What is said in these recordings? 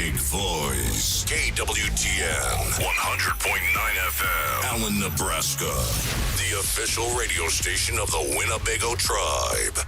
big voice. KWTN 100.9 FM. Allen, Nebraska. The official radio station of the Winnebago tribe.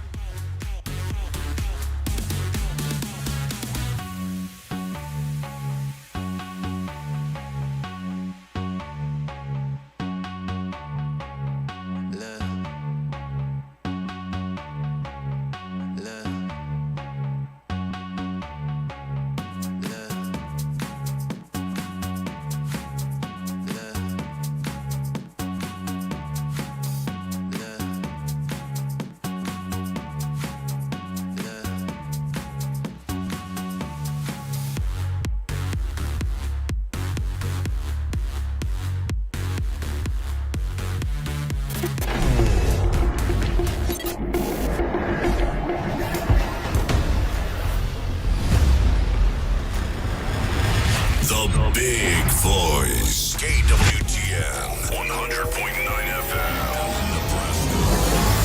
The big voice. KWTN 100.9 FM. Allen, Nebraska.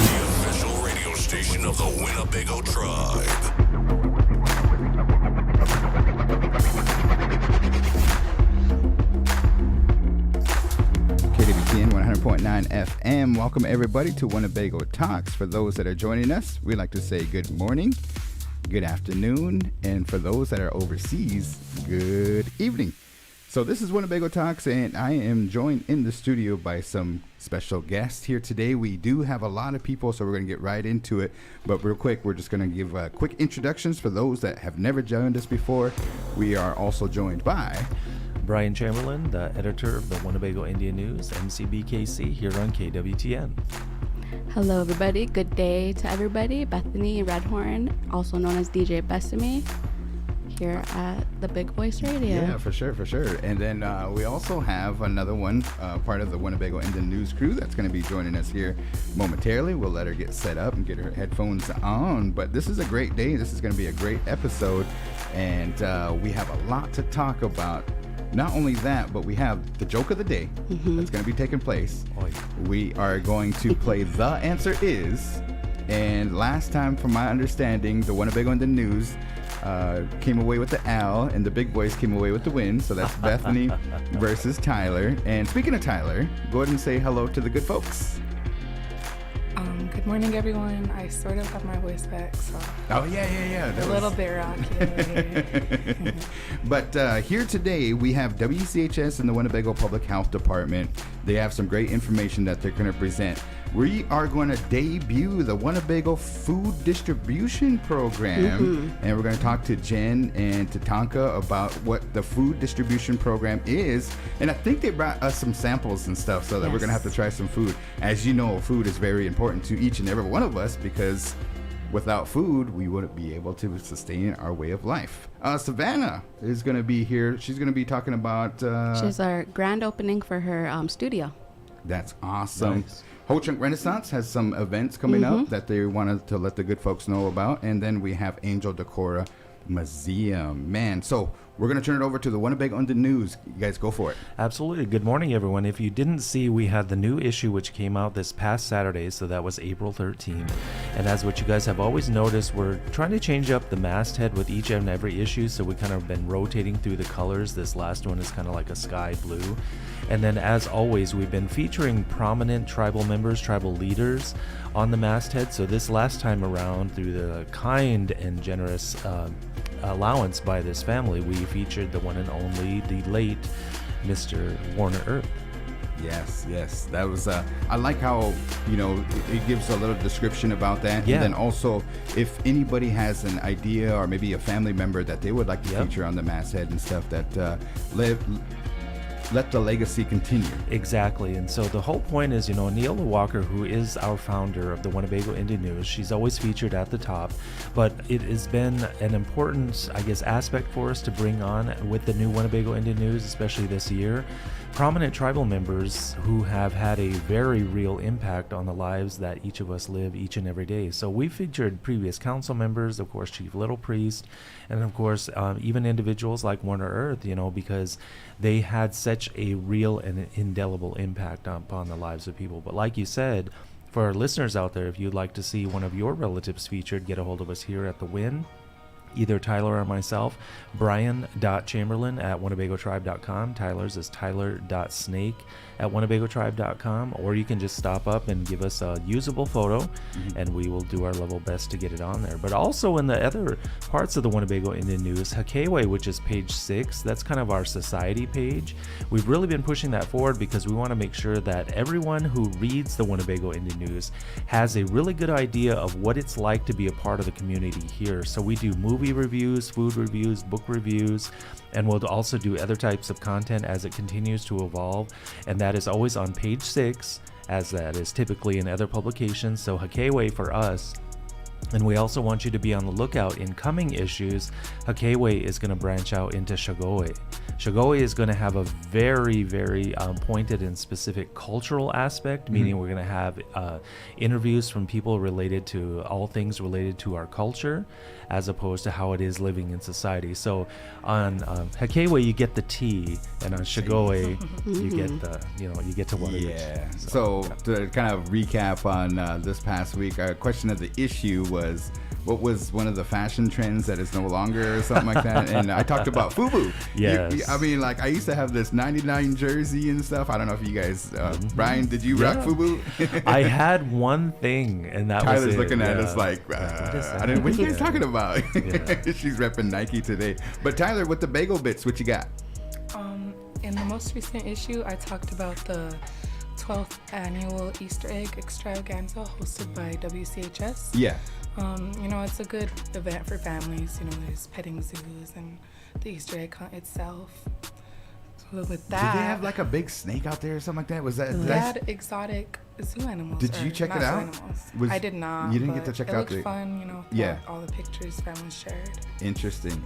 The official radio station of the Winnebago tribe. KWTN 100.9 FM. Welcome everybody to Winnebago Talks. For those that are joining us, we'd like to say good morning, good afternoon, and for those that are overseas, good evening. So this is Winnebago Talks, and I am joined in the studio by some special guests here today. We do have a lot of people, so we're going to get right into it. But real quick, we're just going to give quick introductions for those that have never joined us before. We are also joined by Brian Chamberlain, the editor of the Winnebago Indian News, MCBKC, here on KWTN. Hello, everybody. Good day to everybody. Bethani Redhorn, also known as DJ Bethany, here at the Big Voice Radio. Yeah, for sure. And then we also have another one, part of the Winnebago Indian News crew that's going to be joining us here momentarily. We'll let her get set up and get her headphones on. But this is a great day. This is going to be a great episode. And we have a lot to talk about. Not only that, but we have the joke of the day that's going to be taking place. Oh, yeah. We are going to play The Answer Is. And last time, from my understanding, the Winnebago Indian News came away with the L, and the big boys came away with the win. So that's Bethany versus Tyler. And speaking of Tyler, go ahead and say hello to the good folks. Good morning, everyone. I sort of have my voice back, so Oh, yeah. a little bit rocky. But here today, we have WCHS and the Winnebago Public Health Department. They have some great information that they're going to present. We are going to debut the Winnebago Food Distribution Program, and we're going to talk to Jen and to Tonka about what the food distribution program is. And I think they brought us some samples and stuff so that we're going to have to try some food. As you know, food is very important to each and every one of us because without food, we wouldn't be able to sustain our way of life. Savannah is going to be here. She's going to be talking about... She's our grand opening for her studio. That's awesome. Nice. Ho Chunk Renaissance has some events coming up that they wanted to let the good folks know about. And then we have Angel Decora Museum. Man, so we're going to turn it over to the Winnebago Indian News. You guys go for it. Absolutely. Good morning, everyone. If you didn't see, we had the new issue which came out this past Saturday, so that was April 13th. And as what you guys have always noticed, we're trying to change up the masthead with each and every issue, so we kind of been rotating through the colors. This last one is kind of like a sky blue. And then, as always, we've been featuring prominent tribal members, tribal leaders on the masthead. So this last time around, through the kind and generous allowance by this family, we featured the one and only, the late Mr. Warner Earp. Yes. That was, I like how, it gives a little description about that. Yeah. And then also, if anybody has an idea or maybe a family member that they would like to feature on the masthead and stuff, that let the legacy continue. Exactly. And so the whole point is, Neela Walker, who is our founder of the Winnebago Indian News, she's always featured at the top, but it has been an important, aspect for us to bring on with the new Winnebago Indian News, especially this year, prominent tribal members who have had a very real impact on the lives that each of us live each and every day. So we featured previous council members, of course, Chief Little Priest, and of course, even individuals like Warner Earth, because they had such a real and indelible impact upon the lives of people. But like you said, for our listeners out there, if you'd like to see one of your relatives featured, get a hold of us here at the W.I.N. either Tyler or myself, Brian.Chamberlain at WinnebagoTribe.com. Tyler's is Tyler.Snake@WinnebagoTribe.com. Or you can just stop up and give us a usable photo, and we will do our level best to get it on there. But also in the other parts of the Winnebago Indian News, Hakeiwe, which is page 6, that's kind of our society page. We've really been pushing that forward because we want to make sure that everyone who reads the Winnebago Indian News has a really good idea of what it's like to be a part of the community here. So we do movie reviews, food reviews, book reviews, and we'll also do other types of content as it continues to evolve. And that is always on page 6, as that is typically in other publications. So Hakeiwe for us. And we also want you to be on the lookout in coming issues. Hakeiwe is going to branch out into Shagoe. Shagoe is going to have a very, very pointed and specific cultural aspect, meaning we're going to have interviews from people related to all things related to our culture, as opposed to how it is living in society. So on Hakeiwe, you get the tea, and on Shagoe, you get the, you get to what it is. Yeah. So to kind of recap on this past week, our question of the issue was, what was one of the fashion trends that is no longer, or something like that? And I talked about FUBU. Yes. I mean, like, I used to have this 99 jersey and stuff. I don't know if you guys, Brian, did you rock FUBU? I had one thing, and that was Tyler's it. looking at Yeah. us like, What is that? what are you guys talking about? Yeah. She's repping Nike today. But Tyler, with the bagel bits, what you got? In the most recent issue, I talked about the 12th annual Easter egg extravaganza hosted by WCHS. Yeah. It's a good event for families. There's petting zoos and the Easter egg hunt itself. So with that, Did they have like a big snake out there or something like that? Was that? they had exotic zoo animals. Did you check not it zoo out? Animals. I did not. You didn't get to but check it out looked the. fun. Yeah. All the pictures families shared. Interesting.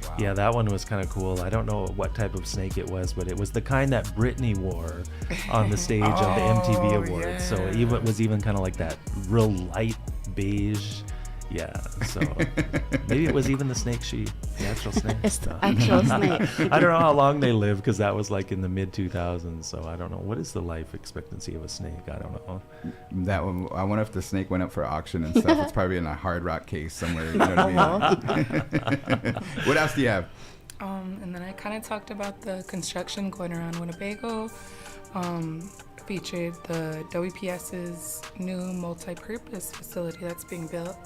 Wow. Yeah, that one was kind of cool. I don't know what type of snake it was, but it was the kind that Britney wore on the stage of the MTV Awards. So it was even kind of like that real light beige. Yeah, so maybe it was even the actual snake. It's the actual snake. I don't know how long they live, because that was like in the mid 2000s. So I don't know. What is the life expectancy of a snake? I don't know. That one, I wonder if the snake went up for auction and stuff. It's probably in a Hard Rock case somewhere. You know what I mean? What else do you have? And then I kind of talked about the construction going around Winnebago. Featured the WPS's new multi-purpose facility that's being built.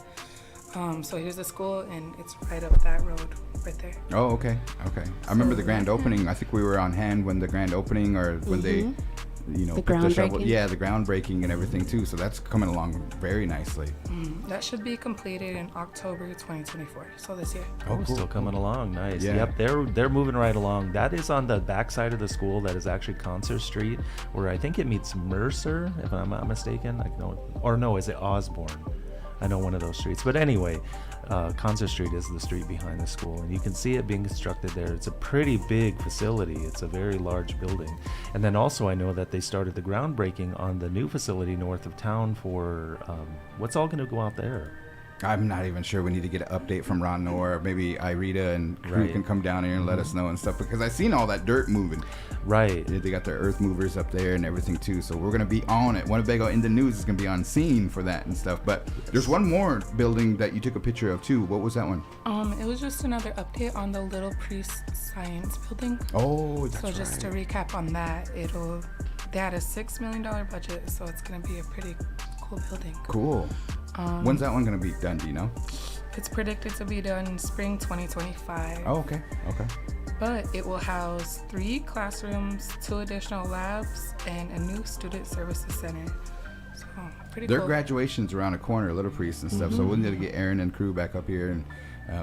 So here's the school, and it's right up that road right there. Oh, okay. I remember the grand opening. I think we were on hand when the grand opening, or when they, The put the shovel. groundbreaking. Yeah, the groundbreaking and everything too. So that's coming along very nicely. That should be completed in October 2024, so this year. Oh, cool. Still coming along. Nice. Yeah. Yep, they're moving right along. That is on the backside of the school. That is actually Concert Street, where I think it meets Mercer, if I'm not mistaken. Is it Osborne? I know one of those streets. But anyway, Concert Street is the street behind the school, and you can see it being constructed there. It's a pretty big facility. It's a very large building. And then also I know that they started the groundbreaking on the new facility north of town for what's all going to go out there. I'm not even sure. We need to get an update from Ron Noor. Maybe Irita and crew Right. can come down here and let us know and stuff, because I seen all that dirt moving. Right. They got their earth movers up there and everything too. So we're gonna be on it. Winnebago in the News is gonna be on scene for that and stuff. But there's one more building that you took a picture of too. What was that one? It was just another update on the Little Priest Science Building. Oh, that's So just to recap on that, they had a $6 million budget, so it's gonna be a pretty cool building. cool. When's that one gonna be done? Do you know? It's predicted to be done in spring 2025. Oh, okay. But it will house 3 classrooms, 2 additional labs, and a new student services center. So pretty Their cool. graduation's around the corner, Little Priest and stuff. So we'll need to get Aaron and crew back up here, and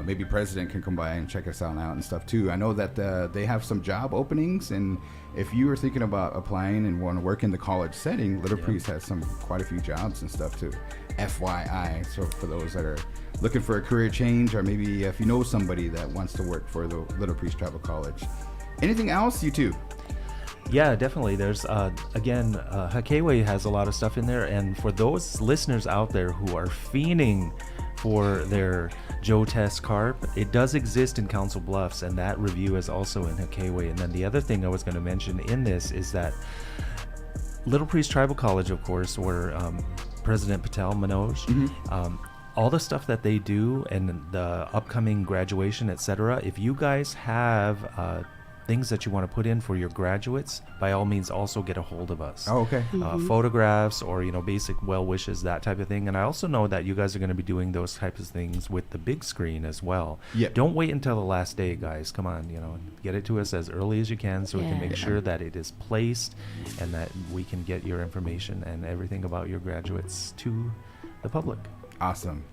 maybe President can come by and check us out and stuff too. I know that they have some job openings, and if you are thinking about applying and want to work in the college setting, Little Priest has quite a few jobs and stuff too. FYI, so for those that are looking for a career change, or maybe if you know somebody that wants to work for the Little Priest Tribal College. Anything else, you two? Yeah, definitely. There's, Hakeiwe has a lot of stuff in there. And for those listeners out there who are fiending for their Joe Test carp, it does exist in Council Bluffs, and that review is also in Hakeiwe. And then the other thing I was going to mention in this is that Little Priest Tribal College, of course, where President Patel Manoj, all the stuff that they do and the upcoming graduation, etc. If you guys have things that you want to put in for your graduates, by all means also get a hold of us. Oh, okay. Photographs or basic well wishes, that type of thing. And I also know that you guys are going to be doing those types of things with the big screen as well. Yep. Don't wait until the last day, guys. Come on, get it to us as early as you can so we can make sure that it is placed and that we can get your information and everything about your graduates to the public. Awesome.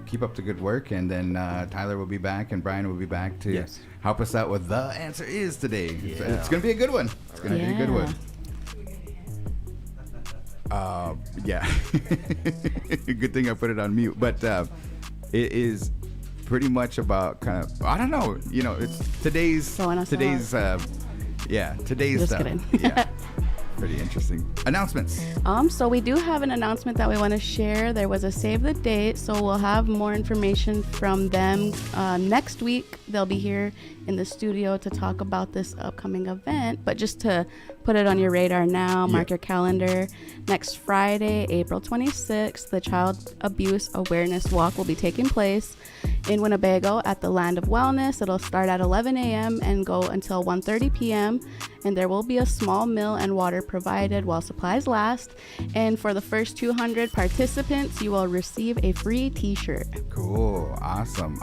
Keep up the good work, and then Tyler will be back and Brian will be back to help us out with the answer is today. Yeah. It's going to be a good one. It's going to be a good one. Yeah. Good thing I put it on mute. But it is pretty much about kind of, I don't know, it's today's Just stuff. kidding. Yeah. Pretty interesting. Announcements. So we do have an announcement that we want to share. There was a save the date, so we'll have more information from them next week. They'll be here in the studio to talk about this upcoming event. But just to put it on your radar now, mark your calendar. Next Friday, April 26th, the Child Abuse Awareness Walk will be taking place in Winnebago at the Land of Wellness. It'll start at 11 a.m. and go until 1:30 p.m. And there will be a small meal and water provided while supplies last. And for the first 200 participants, you will receive a free t-shirt. Cool. Awesome.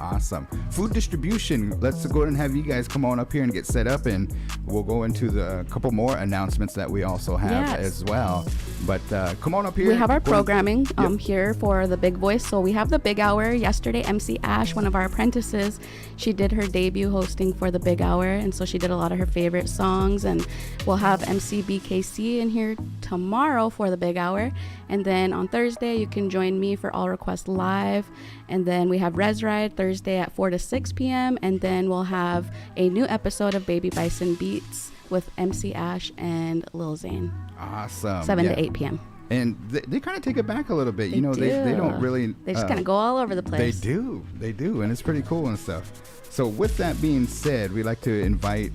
Food distribution. Let's go ahead and have you guys come on up here and get set up, and we'll go into the couple more announcements that we also have as well. But come on up here. We have our programming here for the Big Voice. So we have the Big Hour. Yesterday, MC Ash, one of our apprentices, she did her debut hosting for the Big Hour, and so she did a lot of her favorite songs. And we'll have MC BKC in here tomorrow for the Big Hour. And then on Thursday, you can join me for All Request Live. And then we have Res Ride Thursday at 4 to 6 p.m. And then we'll have a new episode of Baby Bison Beats with MC Ash and Lil Zane. Awesome. 7 to 8 p.m. And they kind of take it back a little bit. They they don't really... They just kind of go all over the place. They do. And it's pretty cool and stuff. So with that being said, we'd like to invite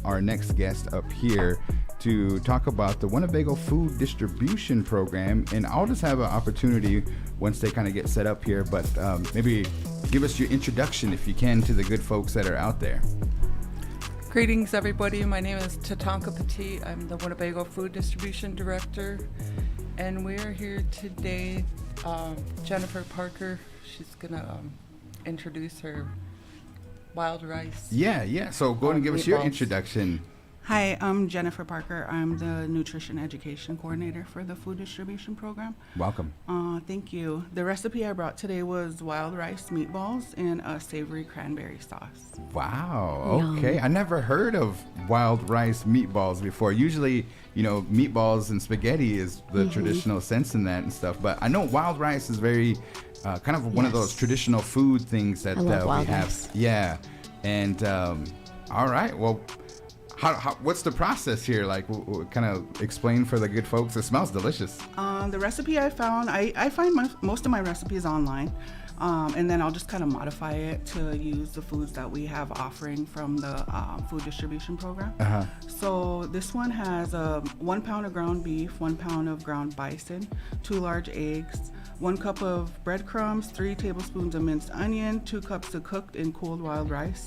our next guest up here to talk about the Winnebago Food Distribution Program. And I'll just have an opportunity once they kind of get set up here, but maybe give us your introduction, if you can, to the good folks that are out there. Greetings, everybody. My name is Tatanka Petit. I'm the Winnebago Food Distribution Director. And we're here today, Jennifer Parker, she's going to introduce her wild rice. Yeah. So go ahead and give us your introduction. Hi, I'm Jennifer Parker. I'm the Nutrition Education Coordinator for the Food Distribution Program. Welcome. Thank you. The recipe I brought today was wild rice meatballs in a savory cranberry sauce. Wow. Okay. I never heard of wild rice meatballs before. Usually, meatballs and spaghetti is the traditional sense in that and stuff. But I know wild rice is very kind of one of those traditional food things that we have. Rice. Yeah. And all right. Well, what's the process here? Like, kind of explain for the good folks. It smells delicious. The recipe I found, I find most of my recipes online, and then I'll just kind of modify it to use the foods that we have offering from the food distribution program. So this one has 1 pound of ground beef, 1 pound of ground bison, 2 large eggs, 1 cup of breadcrumbs, 3 tablespoons of minced onion, 2 cups of cooked and cooled wild rice.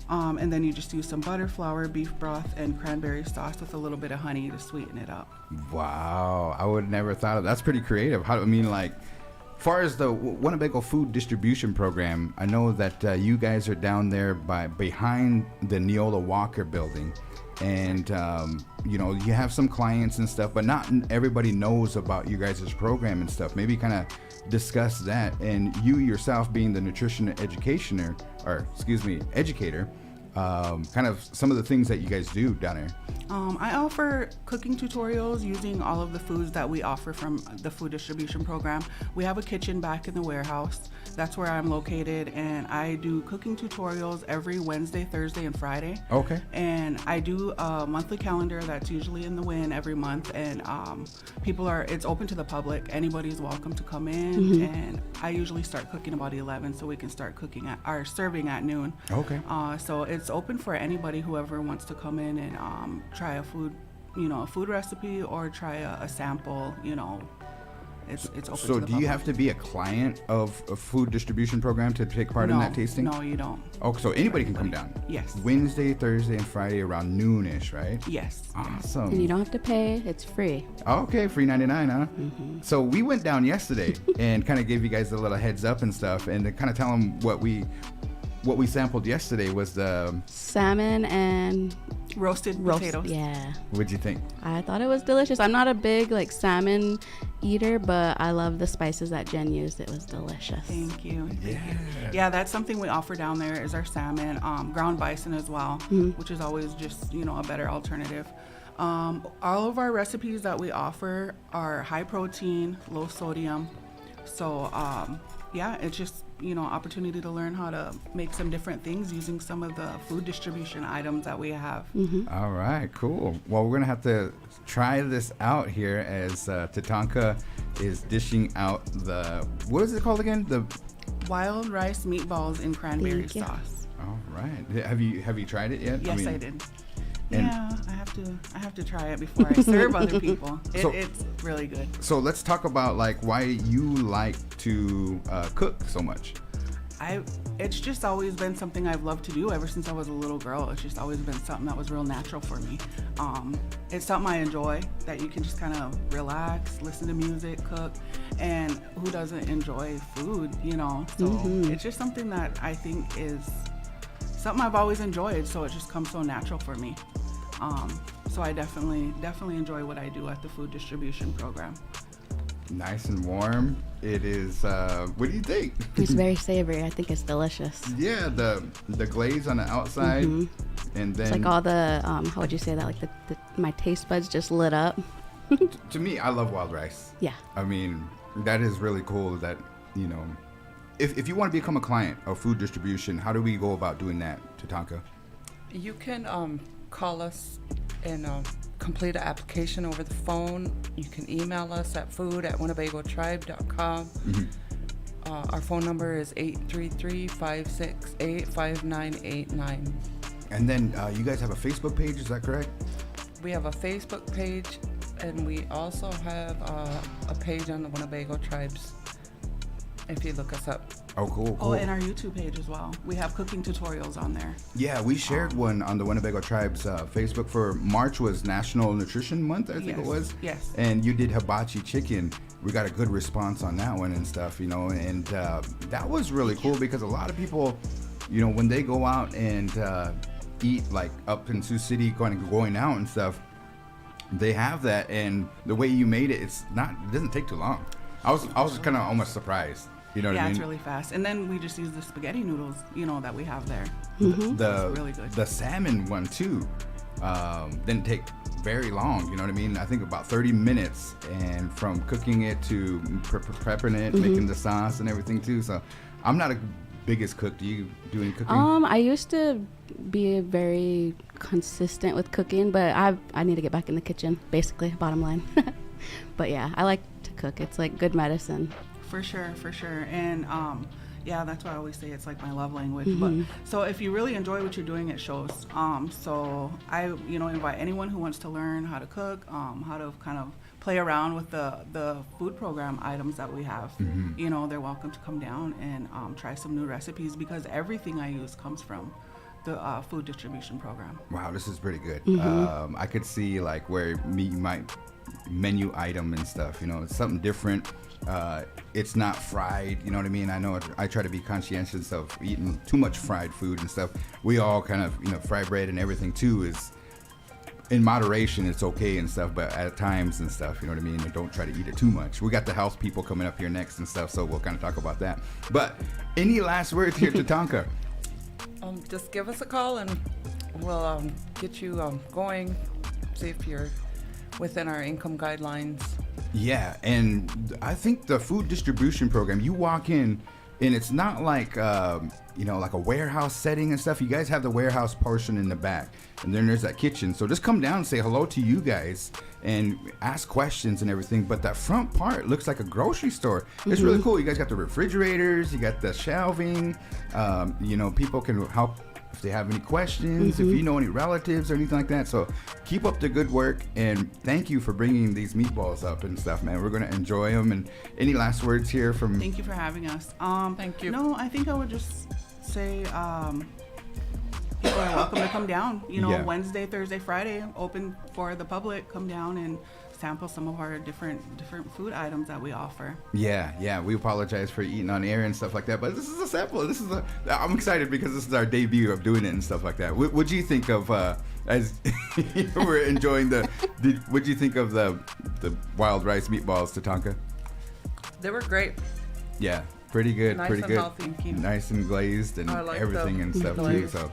And then you just use some butter, flour, beef broth, and cranberry sauce with a little bit of honey to sweeten it up. Wow, I would never thought of that's pretty creative. As far as the Winnebago Food Distribution Program, I know that you guys are down there behind the Neola Walker building, and you have some clients and stuff, but not everybody knows about you guys' program and stuff. Maybe kind of discuss that, and you yourself being the nutrition educator, kind of some of the things that you guys do down there. I offer cooking tutorials using all of the foods that we offer from the food distribution program. We have a kitchen back in the warehouse. That's where I'm located, and I do cooking tutorials every Wednesday, Thursday, and Friday. Okay. And I do a monthly calendar that's usually in the WI.N every month, and it's open to the public. Anybody's welcome to come in, and I usually start cooking about 11 so we can start serving at noon. Okay. So it's open for anybody, whoever wants to come in and try a food recipe or try a sample, it's open So to the do you public. have to be a client of a food distribution program to take part in that tasting? No, you don't. Oh, so anybody can come down? Yes. Wednesday, Thursday, and Friday around noonish, right? Yes. Awesome. And you don't have to pay. It's free. Okay, free 99, huh? So we went down yesterday and kind of gave you guys a little heads up and stuff, and to kind of tell them what we sampled yesterday was the. Salmon and Roasted potatoes. Yeah. What'd you think? I thought it was delicious. I'm not a big like salmon eater, but I love the spices that Jen used. It was delicious. Thank you. Yeah, that's something we offer down there is our salmon, ground bison as well, which is always just, a better alternative. All of our recipes that we offer are high protein, low sodium. So, it's just, opportunity to learn how to make some different things using some of the food distribution items that we have. All right, cool. Well, we're going to have to try this out here as Tatanka is dishing out what is it called again? The Wild rice meatballs in cranberry Thank you. sauce. All right. Have you tried it yet? Yes, I did. and- Yeah, I have to try it before I serve other people. It's really good. So let's talk about why you like to cook so much. It's just always been something I've loved to do ever since I was a little girl. It's just always been something that was real natural for me. It's something I enjoy, that you can just kind of relax, listen to music, cook, and who doesn't enjoy food, So it's just something that I think is something I've always enjoyed, so it just comes so natural for me. So I definitely enjoy what I do at the food distribution program. Nice and warm. It is. What do you think? It's very savory. I think it's delicious. Yeah, the glaze on the outside, and then It's like all the how would you say that? Like my taste buds just lit up. to me, I love wild rice. Yeah. I mean, that is really cool. That if you want to become a client of food distribution, how do we go about doing that, Tatanka? You can call us and complete an application over the phone. You can email us at food@winnebagotribe.com. Our phone number is 833-568-5989. And then you guys have a Facebook page, is that correct? We have a Facebook page, and we also have a page on the Winnebago Tribes if you look us up. Oh, cool. Oh, and our YouTube page as well. We have cooking tutorials on there. Yeah, we shared one on the Winnebago Tribes Facebook for March was National Nutrition Month, I think it was. Yes. And you did hibachi chicken. We got a good response on that one and stuff, and that was really cool because a lot of people, when they go out and eat up in Sioux City, going out and stuff, they have that, and the way you made it, it doesn't take too long. I was kind of almost surprised. You know what I mean? Yeah, it's really fast. And then we just use the spaghetti noodles, that we have there. It's really good. The salmon one too didn't take very long. You know what I mean? I think about 30 minutes, and from cooking it to prepping it, making the sauce and everything too. So I'm not a biggest cook. Do you do any cooking? I used to be very consistent with cooking, but I need to get back in the kitchen. Basically, bottom line. But yeah, I like to cook. It's like good medicine. For sure. And that's why I always say it's like my love language. But so if you really enjoy what you're doing, it shows. So I invite anyone who wants to learn how to cook, how to kind of play around with the food program items that we have. They're welcome to come down and try some new recipes, because everything I use comes from the food distribution program. Wow, this is pretty good. I could see where you might menu item and stuff. It's something different. It's not fried, you know what I mean? I know I try to be conscientious of eating too much fried food and stuff. We all kind of, fry bread and everything too is in moderation. It's okay and stuff, but at times and stuff, you know what I mean? Don't try to eat it too much. We got the health people coming up here next and stuff, so we'll kind of talk about that. But any last words here, Tatanka? Just give us a call and we'll get you going, see if you're within our income guidelines. Yeah, and I think the food distribution program, you walk in and it's not like like a warehouse setting and stuff. You guys have the warehouse portion in the back, and then there's that kitchen. So just come down and say hello to you guys and ask questions and everything. But that front part looks like a grocery store. It's really cool. You guys got the refrigerators, you got the shelving. People can help if they have any questions, if you know any relatives or anything like that. So keep up the good work, and thank you for bringing these meatballs up and stuff, man. We're going to enjoy them. And any last words here from... Thank you for having us. Thank you. No, I think I would just say people are welcome to come down. Wednesday, Thursday, Friday, open for the public. Come down and sample some of our different food items that we offer. Yeah. We apologize for eating on air and stuff like that, but this is a sample. I'm excited because this is our debut of doing it and stuff like that. What do you think of as we're enjoying what do you think of the wild rice meatballs, Tatanka? They were great. Yeah, pretty good. Nice pretty and good. healthy. Nice and glazed and I like everything the and stuff too. glaze. So.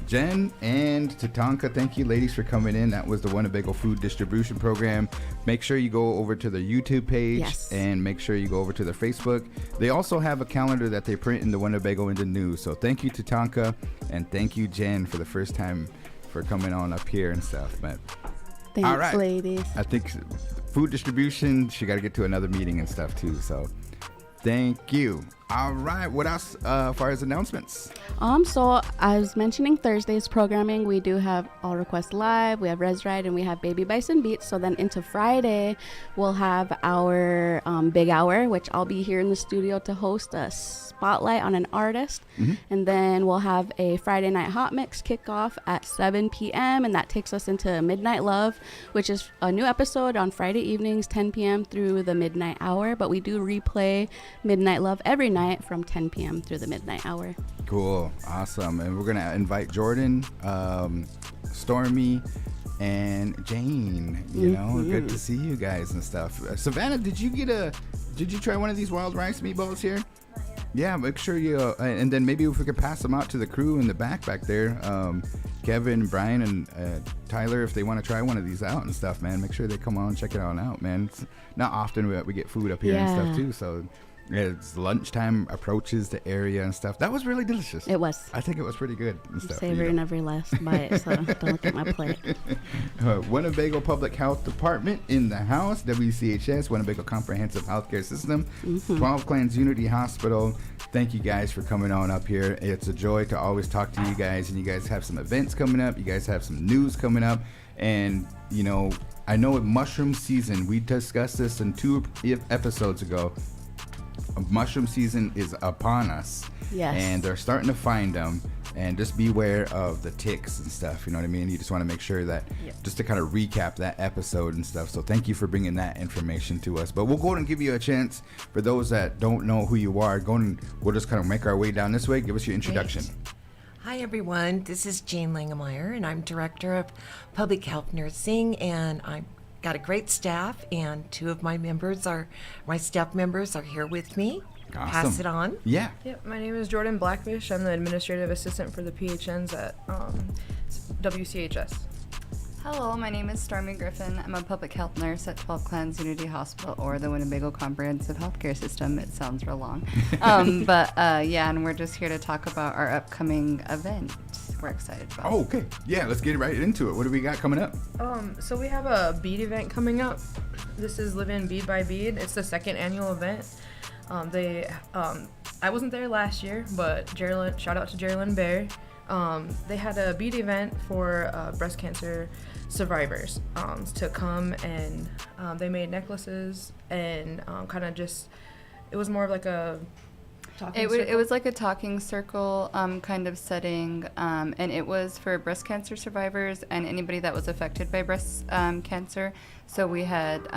Jen and Tatanka, thank you ladies for coming in. That was the Winnebago Food Distribution Program. Make sure you go over to their YouTube page and make sure you go over to their Facebook. They also have a calendar that they print in the Winnebago in the News. So thank you, Tatanka, and thank you, Jen, for the first time for coming on up here and stuff. But Thanks, all right, ladies. I think food distribution, she got to get to another meeting and stuff too. So thank you. All right, what else as far as announcements? So I was mentioning Thursday's programming. We do have All Request Live, we have Res Ride, and we have Baby Bison Beats. So then into Friday, we'll have our Big Hour, which I'll be here in the studio to host a spotlight on an artist. And then we'll have a Friday Night Hot Mix kickoff at 7 p.m. And that takes us into Midnight Love, which is a new episode on Friday evenings, 10 p.m. through the midnight hour. But we do replay Midnight Love every night from 10 p.m. through the midnight hour. Cool. Awesome. And we're going to invite Jordan, Stormy, and Jane. Good to see you guys and stuff. Savannah, did you try one of these wild rice meatballs here? Yeah, make sure you, and then maybe if we could pass them out to the crew in the back there, Kevin, Brian, and Tyler, if they want to try one of these out and stuff, man, make sure they come on, check it on out, man. It's not often we get food up here and stuff too, so it's lunchtime approaches the area and stuff. That was really delicious. It was. I think it was pretty good and stuff. Savoring every last bite, so don't look at my plate. Winnebago Public Health Department in the house, WCHS, Winnebago Comprehensive Healthcare System, 12 Clans Unity Hospital. Thank you guys for coming on up here. It's a joy to always talk to you guys, and you guys have some events coming up. You guys have some news coming up, and I know with mushroom season, we discussed this in 2 episodes ago. Mushroom season is upon us. Yes. And they're starting to find them, and just beware of the ticks and stuff. You know what I mean? You just want to make sure that, just to kind of recap that episode and stuff. So thank you for bringing that information to us. But we'll go and give you a chance for those that don't know who you are. We'll just kind of make our way down this way. Give us your introduction. Great. Hi, everyone. This is Jane Langemeyer, and I'm Director of Public Health Nursing, and I'm got a great staff, and 2 of my staff members are here with me. Awesome. Pass it on. Yeah. Yep, my name is Jordan Blackfish. I'm the administrative assistant for the PHNs at WCHS. Hello, my name is Stormy Griffin. I'm a public health nurse at 12 Clans Unity Hospital, or the Winnebago Comprehensive Healthcare System. It sounds real long. And we're just here to talk about our upcoming event. We're excited about. Oh, okay. Yeah, let's get right into it. What do we got coming up? So we have a bead event coming up. This is Live In Bead by Bead. It's the 2nd annual event. I wasn't there last year, but shout out to Jerrilyn Bear. They had a bead event for breast cancer survivors to come, and they made necklaces and it was more of like a It was like a talking circle kind of setting, and it was for breast cancer survivors and anybody that was affected by breast cancer. So we had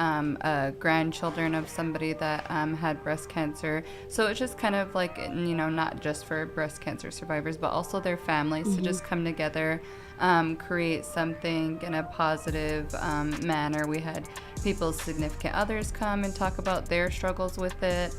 grandchildren of somebody that had breast cancer. So it's just kind of like, not just for breast cancer survivors, but also their families to just come together, create something in a positive manner. We had people's significant others come and talk about their struggles with it.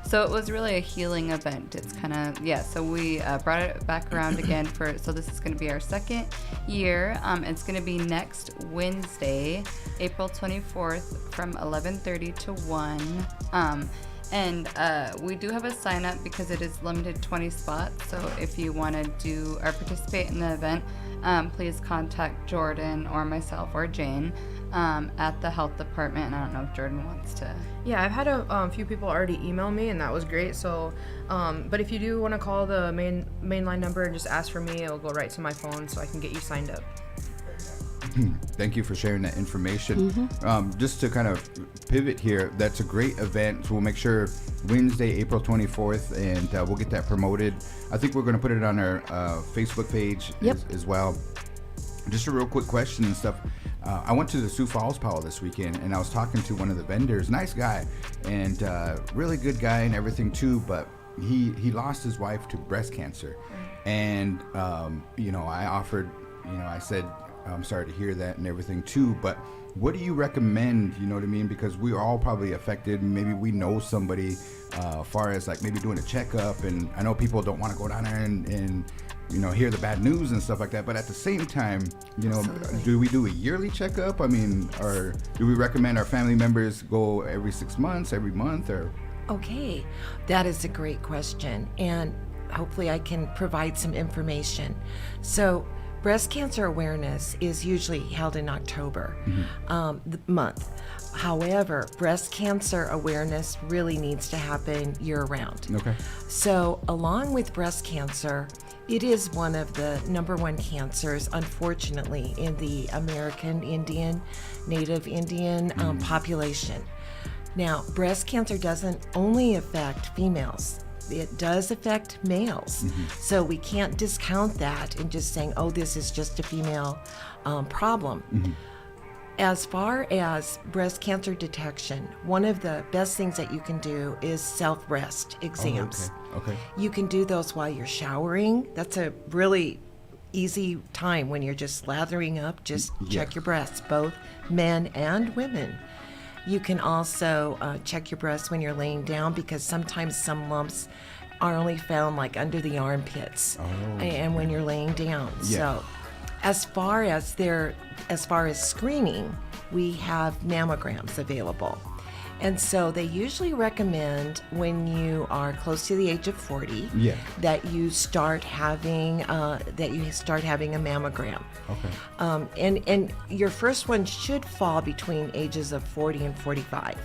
So it was really a healing event. It's kind of, so we brought it back around again so this is going to be our 2nd year. It's going to be next Wednesday, April 24th from 11:30 to 1. And we do have a sign up because it is limited 20 spots. So if you want to do or participate in the event, please contact Jordan or myself or Jane at the health department. And I don't know if Jordan wants to. Yeah, I've had a few people already email me, and that was great. So, but if you do want to call the mainline number and just ask for me, it'll go right to my phone, so I can get you signed up. Thank you for sharing that information. Just to kind of pivot here, that's a great event. So we'll make sure Wednesday, April 24th, and we'll get that promoted. I think we're going to put it on our Facebook page as well. Just a real quick question and stuff. I went to the Sioux Falls Powell this weekend, and I was talking to one of the vendors. Nice guy, and really good guy and everything too. But he lost his wife to breast cancer, and I offered, I said, I'm sorry to hear that and everything too, but what do you recommend, you know what I mean? Because we are all probably affected. Maybe we know somebody as far as like maybe doing a checkup, and I know people don't want to go down there and hear the bad news and stuff like that, but at the same time, Absolutely. Do we do a yearly checkup? I mean, or do we recommend our family members go every 6 months, every month, or? Okay, that is a great question, and hopefully I can provide some information. So, breast cancer awareness is usually held in October, the month. However, breast cancer awareness really needs to happen year-round. Okay. So, along with breast cancer, it is one of the number one cancers, unfortunately, in the American Indian, Native Indian population. Now, breast cancer doesn't only affect females. It does affect males. So we can't discount that and just saying, oh, this is just a female problem. As far as breast cancer detection, one of the best things that you can do is self-breast exams. Okay. You can do those while you're showering. That's a really easy time when you're just lathering up. Just check your breasts, both men and women. You can also check your breasts when you're laying down, because sometimes some lumps are only found like under the armpits and when you're laying down. So as far as screening, we have mammograms available. And so they usually recommend when you are close to the age of 40 that you start having a mammogram. Okay. And your first one should fall between ages of 40 and 45.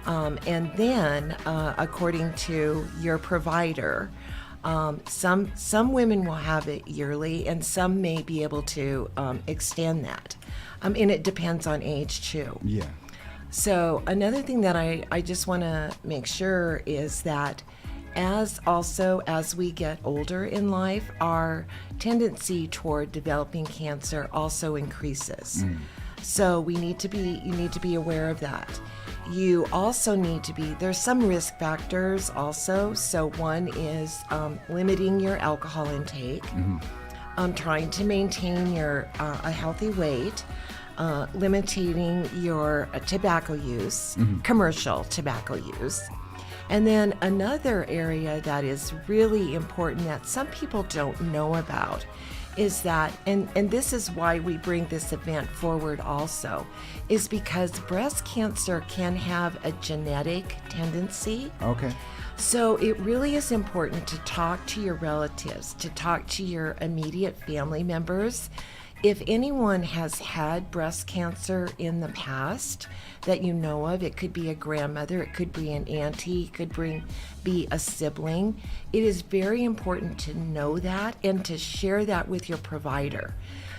And then, according to your provider, some women will have it yearly, and some may be able to extend that. And it depends on age too. Yeah. So another thing that I just want to make sure is that as we get older in life, our tendency toward developing cancer also increases. So you need to be aware of that. You also need to be, there's some risk factors also. So one is limiting your alcohol intake, trying to maintain your a healthy weight, limiting your tobacco use, commercial tobacco use. And then another area that is really important that some people don't know about is that, and this is why we bring this event forward also, is because breast cancer can have a genetic tendency. Okay. So it really is important to talk to your relatives, to talk to your immediate family members. If anyone has had breast cancer in the past that you know of, it could be a grandmother, it could be an auntie, it could be a sibling. It is very important to know that and to share that with your provider,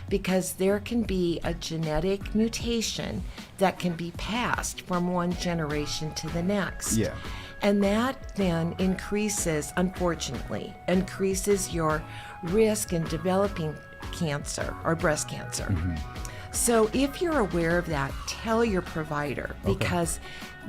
because there can be a genetic mutation that can be passed from one generation to the next. Yeah. And that then unfortunately, increases your risk in developing cancer or breast cancer. So if you're aware of that, tell your provider, because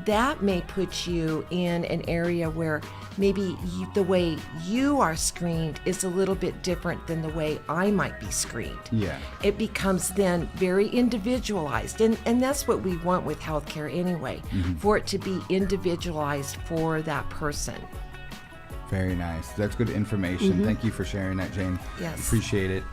that may put you in an area where maybe the way you are screened is a little bit different than the way I might be screened. Yeah. It becomes then very individualized, and that's what we want with healthcare anyway, for it to be individualized for that person. Very nice. That's good information. Thank you for sharing that, Jane. Yes. Appreciate it.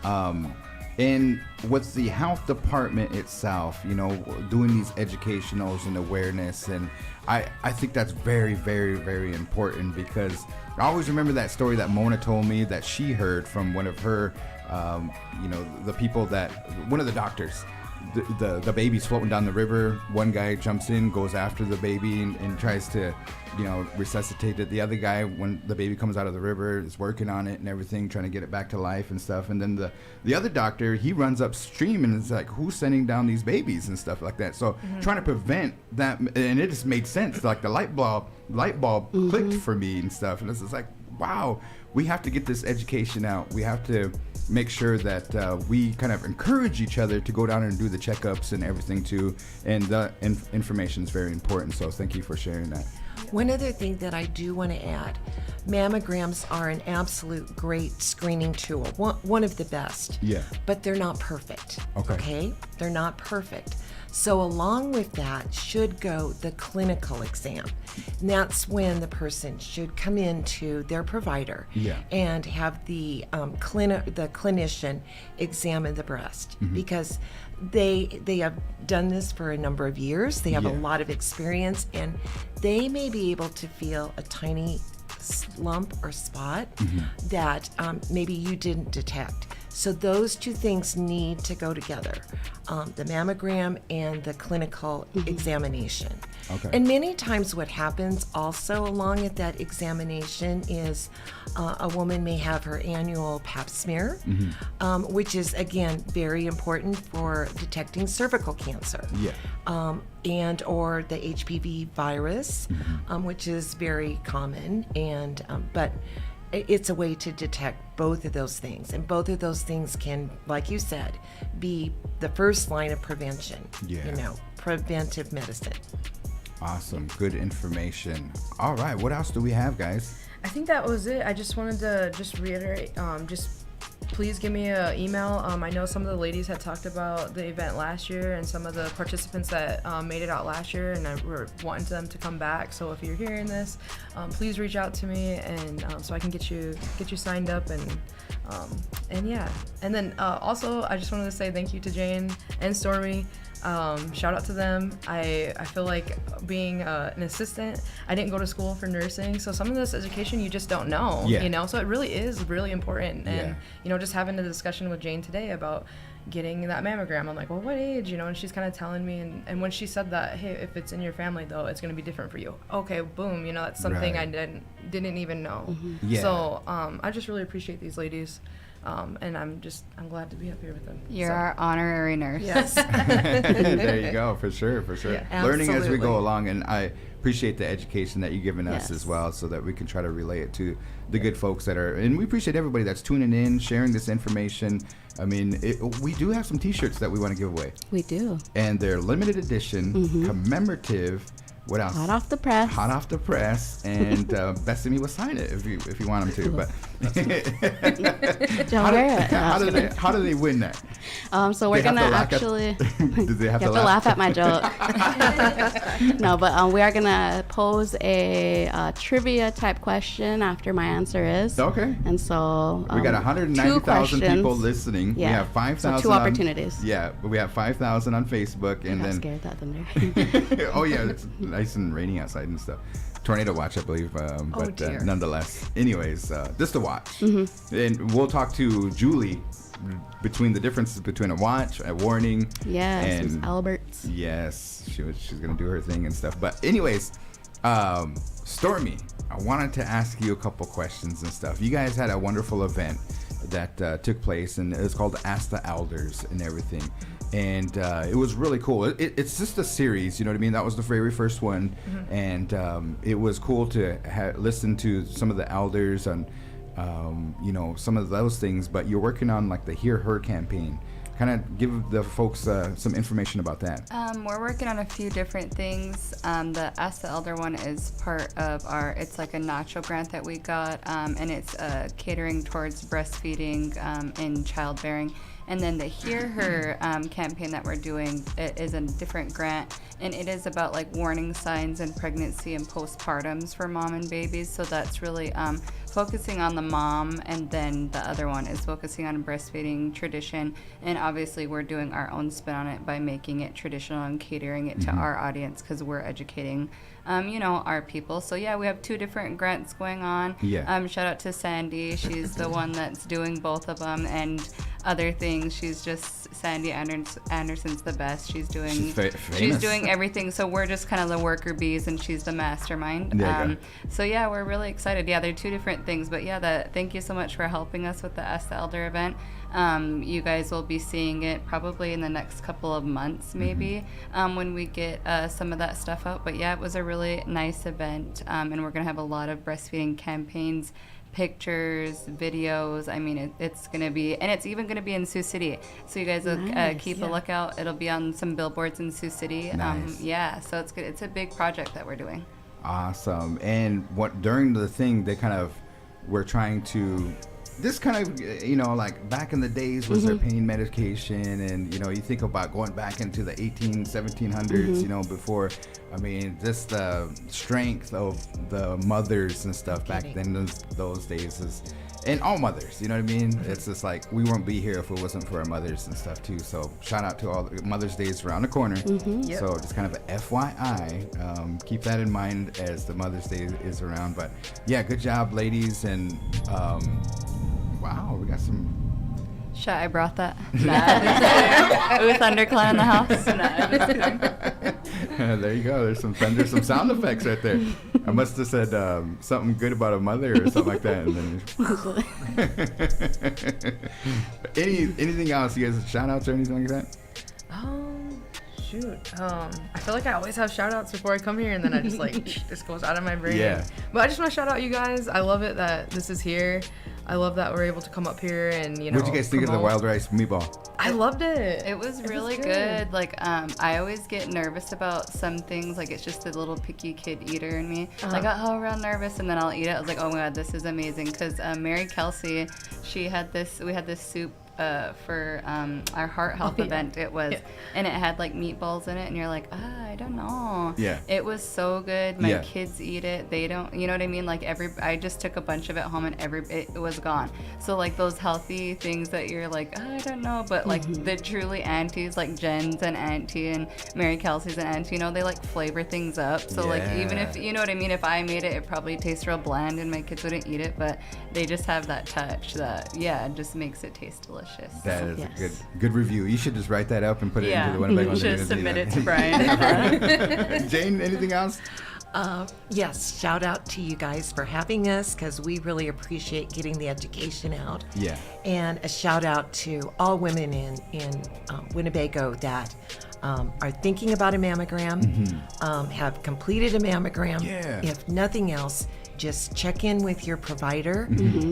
And with the health department itself, doing these educationals and awareness, and I think that's very, very, very important, because I always remember that story that Mona told me that she heard from one of her the people that, one of the doctors, the baby's floating down the river. One guy jumps in, goes after the baby and tries to, resuscitate it. The other guy, when the baby comes out of the river, is working on it and everything, trying to get it back to life and stuff. And then the other doctor, he runs upstream and is like, who's sending down these babies and stuff like that. So trying to prevent that, and it just made sense. Like the light bulb clicked for me and stuff. And it's just like, wow, we have to get this education out. We have to make sure that we kind of encourage each other to go down and do the checkups and everything too. And the information is very important. So thank you for sharing that. One other thing that I do want to add, mammograms are an absolute great screening tool, one of the best. Yeah. But they're not perfect. Okay. They're not perfect. So along with that should go the clinical exam. And that's when the person should come into their provider and have the clinician examine the breast, because they have done this for a number of years. They have a lot of experience, and they may be able to feel a tiny lump or spot that maybe you didn't detect. So those two things need to go together, the mammogram and the clinical examination. Okay. And many times what happens also along with that examination is a woman may have her annual pap smear, which is, again, very important for detecting cervical cancer. And or the HPV virus, which is very common, and but it's a way to detect both of those things. And both of those things can, like you said, be the first line of prevention, preventive medicine. Awesome. Good information. All right. What else do we have, guys? I think that was it. I just wanted to reiterate, please give me an email. I know some of the ladies had talked about the event last year and some of the participants that made it out last year, and we're wanting them to come back. So if you're hearing this, please reach out to me, and so I can get you signed up, and yeah. And then also, I just wanted to say thank you to Jane and Stormy. Shout out to them. I feel like being an assistant, I didn't go to school for nursing, so some of this education you just don't know, so it really is really important. And just having a discussion with Jane today about getting that mammogram, I'm like, well, what age, and she's kind of telling me, and when she said that, hey, if it's in your family though, it's going to be different for you. Okay, boom, that's something I didn't even know. So I just really appreciate these ladies. And I'm glad to be up here with them. You're our honorary nurse. Yes. There you go, for sure. Yeah, learning as we go along, and I appreciate the education that you've given us as well, so that we can try to relay it to the good folks that are, and we appreciate everybody that's tuning in, sharing this information. I mean, we do have some t-shirts that we want to give away. We do. And they're limited edition, commemorative. What else? Hot off the press. And Bethany will sign it if you want them to. But how do they win that? So we're gonna actually. Do they have to laugh at my joke? No, but we are gonna pose a trivia type question after my answer is. Okay. And so we got 190,000 people listening. Yeah. We have 5,000. So 2 opportunities. We have 5,000 on Facebook, and then. Scared that thunder. Oh yeah, it's nice and rainy outside and stuff. Tornado watch, I believe, but nonetheless. Anyways, just a watch, and we'll talk to Julie between the differences between a watch, a warning, and Albert's. Yes, she's gonna do her thing and stuff. But anyways, Stormy, I wanted to ask you a couple questions and stuff. You guys had a wonderful event that took place, and it was called Ask the Elders and everything. And it was really cool. It's just a series, you know what I mean? That was the very first one. And it was cool to listen to some of the elders and, some of those things. But you're working on like the Hear Her campaign. Kind of give the folks some information about that. We're working on a few different things. The Ask the Elder one is part of it's like a nacho grant that we got, and it's catering towards breastfeeding and childbearing. And then the Hear Her campaign that we're doing is a different grant, and it is about like warning signs in pregnancy and postpartums for mom and babies. So that's really focusing on the mom, and then the other one is focusing on breastfeeding tradition. And obviously we're doing our own spin on it by making it traditional and catering it to our audience, because we're educating our people. So yeah, we have 2 different grants going on. Shout out to Sandy. She's the one that's doing both of them, and other things. She's just Sandy Anderson's the best. She's doing she's doing everything. So we're just kind of the worker bees, and she's the mastermind. So yeah, we're really excited. Yeah, they're 2 different things, but yeah, thank you so much for helping us with the Ask the Elder event. You guys will be seeing it probably in the next couple of months, maybe, when we get some of that stuff out. But yeah, it was a really nice event, and we're gonna have a lot of breastfeeding campaigns, pictures, videos. I mean, it's going to be, and it's even going to be in Sioux City. So you guys will keep a lookout. It'll be on some billboards in Sioux City. So it's good. It's a big project that we're doing. Awesome. And during the thing, they kind of were trying to, this kind of, like back in the days was there pain medication, and, you think about going back into the 1700s, before, I mean, just the strength of the mothers and stuff back then, those days is, and all mothers, you know what I mean? It's just like, we won't be here if it wasn't for our mothers and stuff too. So shout out to all the Mother's Day is around the corner. So just kind of a FYI, keep that in mind as the Mother's Day is around. But yeah, good job, ladies. And wow, we got some. I brought that. With ThunderClan in the house. There you go. There's some sound effects right there. I must have said something good about a mother or something like that. And then anything else? You guys shout outs or anything like that? Shoot. I feel like I always have shout outs before I come here, and then I just this goes out of my brain. Yeah. But I just want to shout out you guys. I love it that this is here. I love that we're able to come up here and, What'd you guys think of the wild rice meatball? I loved it. It was really good. Like, I always get nervous about some things. Like, it's just a little picky kid eater in me. Like, oh, real nervous, and then I'll eat it. I was like, oh my God, this is amazing. Because Mary Kelsey, we had this soup for our heart health event. It was, and it had like meatballs in it, and you're like, I don't know. Yeah. It was so good. My kids eat it. They don't, you know what I mean? Like I just took a bunch of it home, and it was gone. So like those healthy things that you're like, I don't know, but like the truly aunties, like Jen's and Auntie and Mary Kelsey's and Auntie, they like flavor things up. So like even if, you know what I mean, if I made it, it probably tastes real bland and my kids wouldn't eat it, but they just have that touch that, it just makes it taste delicious. That is a good review. You should just write that up and put it into the Winnebago. Just submit it to Brian. Jane, anything else? Yes, shout out to you guys for having us, because we really appreciate getting the education out. Yeah. And a shout out to all women in Winnebago that are thinking about a mammogram, have completed a mammogram. Yeah. If nothing else, just check in with your provider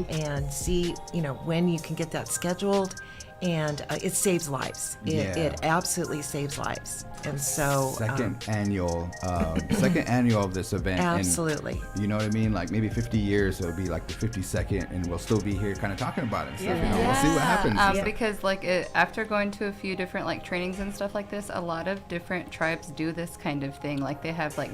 and see, when you can get that scheduled. And it saves lives. It absolutely saves lives. And so second annual of this event. Absolutely. And, you know what I mean? Like maybe 50 years, it'll be like the 52nd, and we'll still be here kind of talking about it. So, we'll see what happens. Because like after going to a few different like trainings and stuff like this, a lot of different tribes do this kind of thing. Like they have like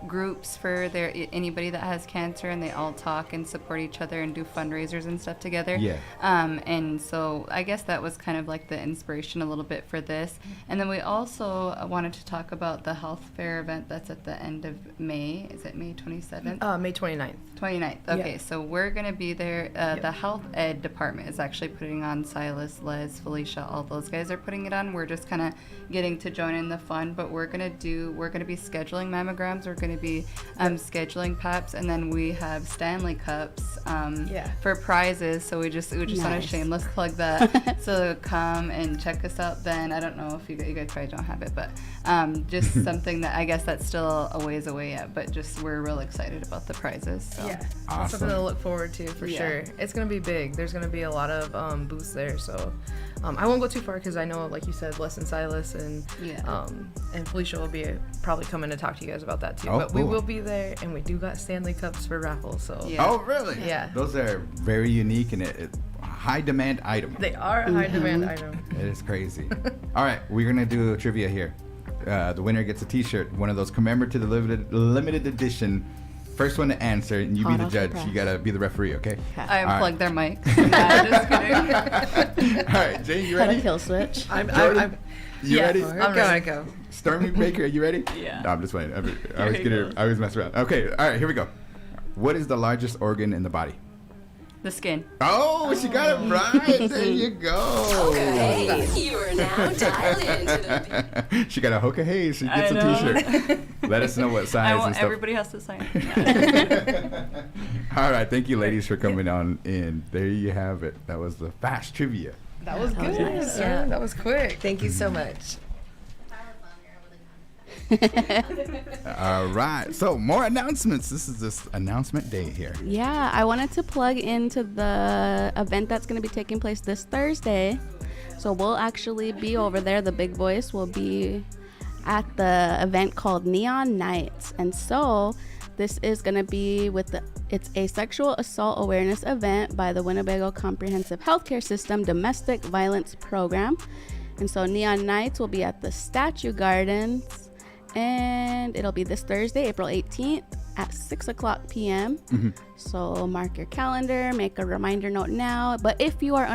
groups for anybody that has cancer, and they all talk and support each other and do fundraisers and stuff together. Yeah. And so I guess that was kind of like the inspiration a little bit for this. And then we also wanted to talk about the health fair event that's at the end of May. Is it May 27th? May 29th. 29th. Okay, so we're going to be there. The health ed department is actually putting on. Silas, Les, Felicia, all those guys are putting it on. We're just kind of getting to join in the fun, but we're going to be scheduling mammograms. We're going to be scheduling PAPs, and then we have Stanley Cups for prizes. So we just want to shameless plug that. So come and check us out then. I don't know if you guys probably don't have it, but just something that I guess that's still a ways away yet, but just we're real excited about the prizes. So. Yeah, awesome. Something to look forward to for sure. It's going to be big. There's going to be a lot of booths there, so I won't go too far because I know, like you said, Les and Silas and Felicia will be probably coming to talk to you guys about that too. But we will be there, and we do got Stanley Cups for raffle. So Oh, really? Yeah. Those are very unique and a high demand item. They are a high demand item. It is crazy. All right, we're gonna do a trivia here. The winner gets a T-shirt, one of those commemorative limited edition First one to answer, and you Hot be the off the judge. press. You gotta be the referee, okay? I All right. unplugged their mic. Nah, just kidding. All right, Jane, you Had a ready? kill switch. Jordan, you ready? I'm gonna go. Stormy Baker, are you ready? Yeah. No, I'm just playing. Here he goes. I was messing around. Okay, all right, here we go. What is the largest organ in the body? The skin. Oh, she got it right. There you go. Hey, you are now dialed into the She got a hoka hey. She gets I a know. T-shirt. Let us know what size and stuff. Everybody has to sign. All right, thank you, ladies, for coming on in. There you have it. That was the fast trivia. That was good. nice. Yeah. That was quick. Thank you so much. All right, so more announcements. This is this announcement day here. Yeah, I wanted to plug into the event that's going to be taking place this Thursday. So we'll actually be over there. The Big Voice will be at the event called Neon Nights. And so this is going to be it's a sexual assault awareness event by the Winnebago Comprehensive Healthcare System Domestic Violence Program. And so Neon Nights will be at the Statue Gardens. And it'll be this Thursday, April 18th at 6 o'clock p.m. So mark your calendar, make a reminder note now. But if you are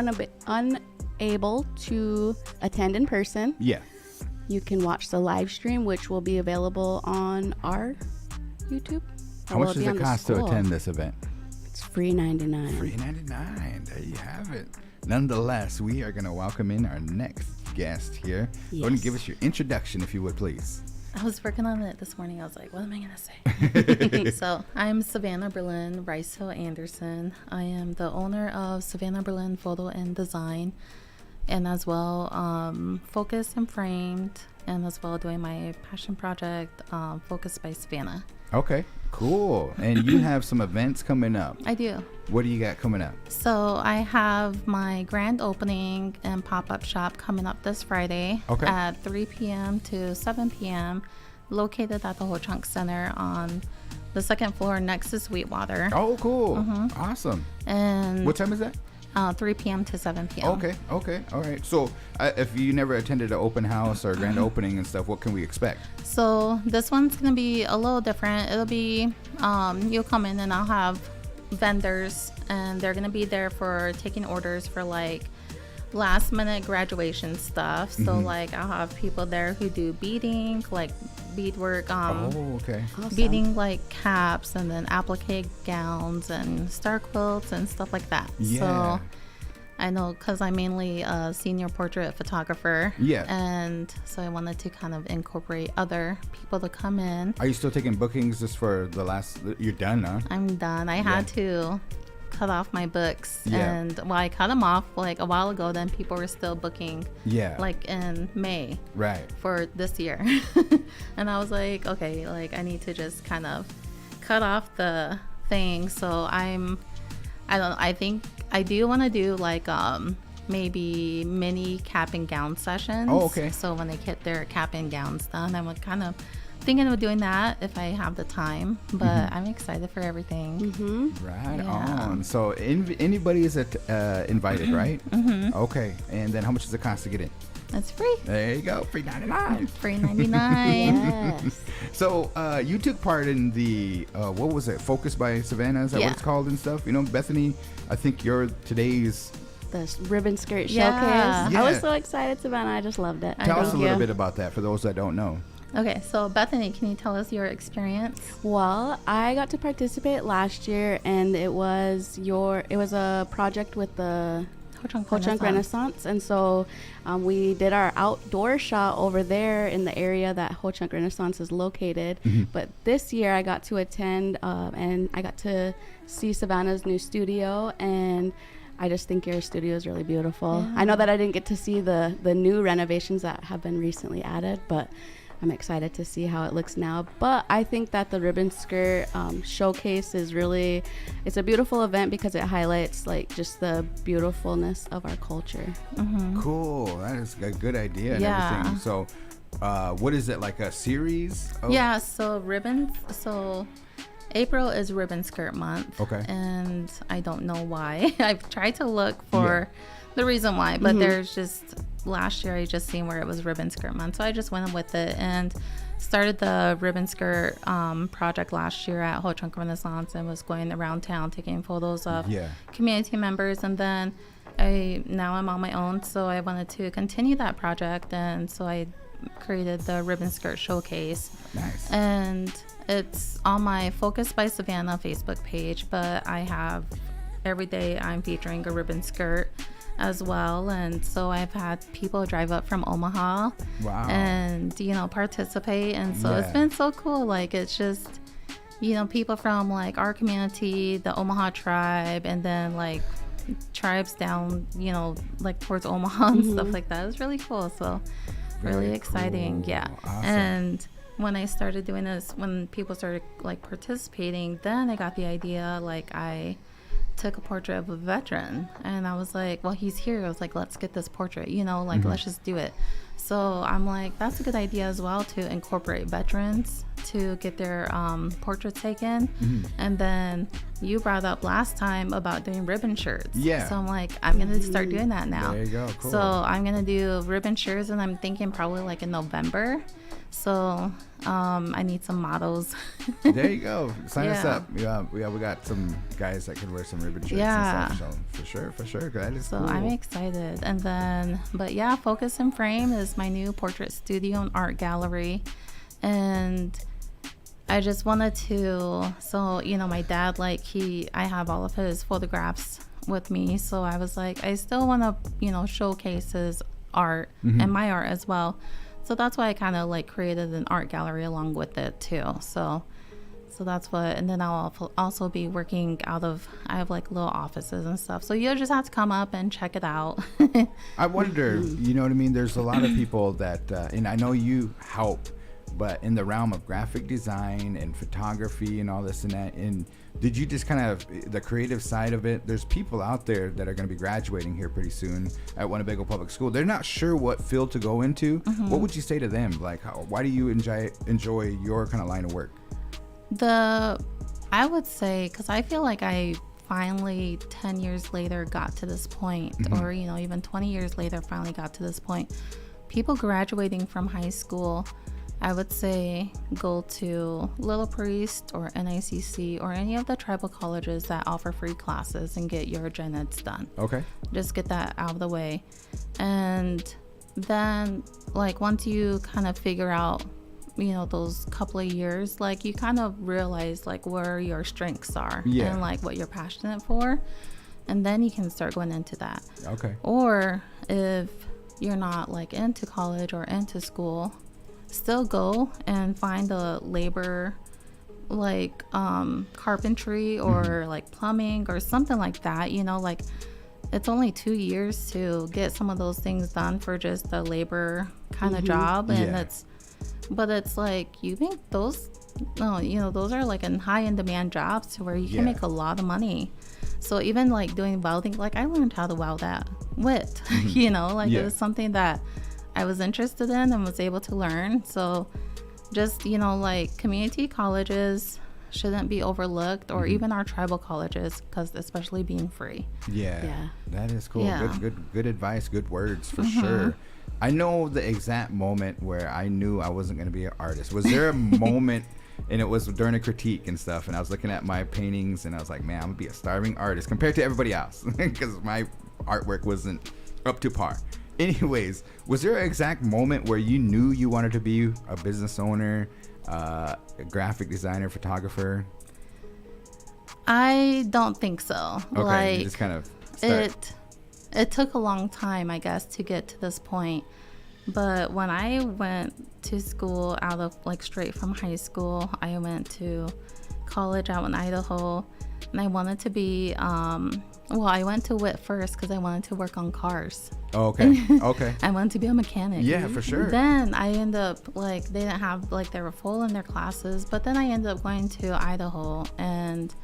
unable to attend in person, Yeah. you can watch the live stream, which will be available on our YouTube. How much does it cost to attend this event? It's free $99. $3.99. There you have it. Nonetheless, we are going to welcome in our next guest here. Go ahead and give us your introduction, if you would, please. I was working on it this morning. I was like, what am I going to say? So I'm Savannah Berlin Ricehill Anderson. I am the owner of Savannah Berlin Photo and Design, and as well Focus and Framed, and as well doing my passion project, Focus by Savannah. Okay, cool. And you have some events coming up. I do. What do you got coming up? So I have my grand opening and pop-up shop coming up this Friday at 3 p.m. to 7 p.m. located at the Ho Chunk Center on the second floor next to Sweetwater. Oh, cool. Awesome. And what time is that? 3 p.m. to 7 p.m. Okay, all right. So if you never attended an open house or grand opening and stuff, what can we expect? So this one's going to be a little different. It'll be, you'll come in and I'll have vendors, and they're going to be there for taking orders for like last minute graduation stuff. So like I'll have people there who do beading, like beadwork, beading like caps, and then applique gowns and star quilts and stuff like that. Yeah. So I know, because I'm mainly a senior portrait photographer. Yeah. And so I wanted to kind of incorporate other people to come in. Are you still taking bookings just for the last? You're done, huh? I'm done. I had to cut off my books. Yeah. And well, I cut them off like a while ago. Then people were still booking. Yeah. Like in May. Right. For this year. And I was like, okay, like I need to just kind of cut off the thing. So I think I do want to do like maybe mini cap and gown sessions. Oh, okay. So when they get their cap and gowns done, I'm kind of thinking of doing that if I have the time. But I'm excited for everything. Right on. So anybody is invited, right? Okay. And then how much does it cost to get in? It's free. There you go. Free 99. Free 99. Yes. So you took part in the what was it? Focus by Savannah. Is that what it's called and stuff? You know, Bethany, I think you're today's The ribbon skirt Yeah. showcase. I was so excited, Savannah. I just loved it. Tell us a little bit about that for those that don't know. Okay, so Bethany, can you tell us your experience? Well, I got to participate last year, and it was a project with the Ho Chunk Renaissance, and so we did our outdoor shot over there in the area that Ho Chunk Renaissance is located. But this year I got to attend and I got to see Savannah's new studio, and I just think your studio is really beautiful. I know that I didn't get to see the new renovations that have been recently added, but I'm excited to see how it looks now. But I think that the ribbon skirt showcase is really, it's a beautiful event because it highlights like just the beautifulness of our culture. Cool. That is a good idea and Yeah. everything. So what is it, like a series? Yeah, so ribbons. So April is ribbon skirt month. Okay. And I don't know why. I've tried to look for the reason why, but there's just, last year I just seen where it was ribbon skirt month. So I just went with it. And started the ribbon skirt project last year at Ho Chunk Renaissance and was going around town taking photos of community members. And then now I'm on my own, so I wanted to continue that project, and so I created the ribbon skirt showcase. Nice. And it's on my Focus by Savannah Facebook page, but I have every day I'm featuring a ribbon skirt as well. And so I've had people drive up from Omaha and participate, and so it's been so cool. Like, it's just people from like our community, the Omaha tribe, and then like tribes down like towards Omaha and stuff like that. It was really cool. So really exciting. Cool. Awesome. And when I started doing this, when people started like participating, then I got the idea. Like, I took a portrait of a veteran, and I was like, well, he's here. I was like, let's get this portrait, let's just do it. So I'm like, that's a good idea as well, to incorporate veterans to get their portraits taken. And then you brought up last time about doing ribbon shirts. Yeah. So I'm like, I'm going to start doing that now. There you go. Cool. So I'm going to do ribbon shirts, and I'm thinking probably like in November. So I need some models. There you go. Sign us up. Yeah, we got some guys that can wear some ribbon shirts and stuff. So for sure. That is cool. So I'm excited. And then, Focus and Frame is my new portrait studio and art gallery. And I just wanted to, my dad, I have all of his photographs with me. So I was like, I still want to, showcase his art and my art as well. So that's why I kind of like created an art gallery along with it too. So that's what, and then I'll also be working I have like little offices and stuff. So you'll just have to come up and check it out. I wonder, you know what I mean? There's a lot of people that, and I know you help, but in the realm of graphic design and photography and all this and that, and did you just kind of, the creative side of it, there's people out there that are going to be graduating here pretty soon at Winnebago Public School. They're not sure what field to go into. What would you say to them? Like, why do you enjoy your kind of line of work? I would say, because I feel like I finally 10 years later got to this point, or even 20 years later finally got to this point. People graduating from high school, I would say go to Little Priest or NICC or any of the tribal colleges that offer free classes and get your gen eds done. Okay. Just get that out of the way. And then once you kind of figure out, those couple of years, you kind of realize where your strengths are and what you're passionate for. And then you can start going into that. Okay. Or if you're not into college or into school, still go and find a labor carpentry or plumbing or something like that. It's only 2 years to get some of those things done for just a labor kind of job, and it's you make those those are in high in demand jobs to where you can make a lot of money. So even doing welding, I learned how to weld at WIT. It was something that I was interested in and was able to learn. So just, community colleges shouldn't be overlooked, or even our tribal colleges, because especially being free. Yeah. That is cool. Yeah. Good advice, good words for sure. I know the exact moment where I knew I wasn't going to be an artist. Was there a moment, and it was during a critique and stuff, and I was looking at my paintings and I was like, man, I'm going to be a starving artist compared to everybody else because my artwork wasn't up to par. Anyways, was there an exact moment where you knew you wanted to be a business owner, a graphic designer, photographer? I don't think so. Okay, you just kind of start. It took a long time, I guess, to get to this point. But when I went to school out of straight from high school, I went to college out in Idaho, and I wanted to be I went to WIT first because I wanted to work on cars. Oh, okay. Okay. I wanted to be a mechanic. Yeah, for sure. Then I ended up they didn't have they were full in their classes, but then I ended up going to Idaho, and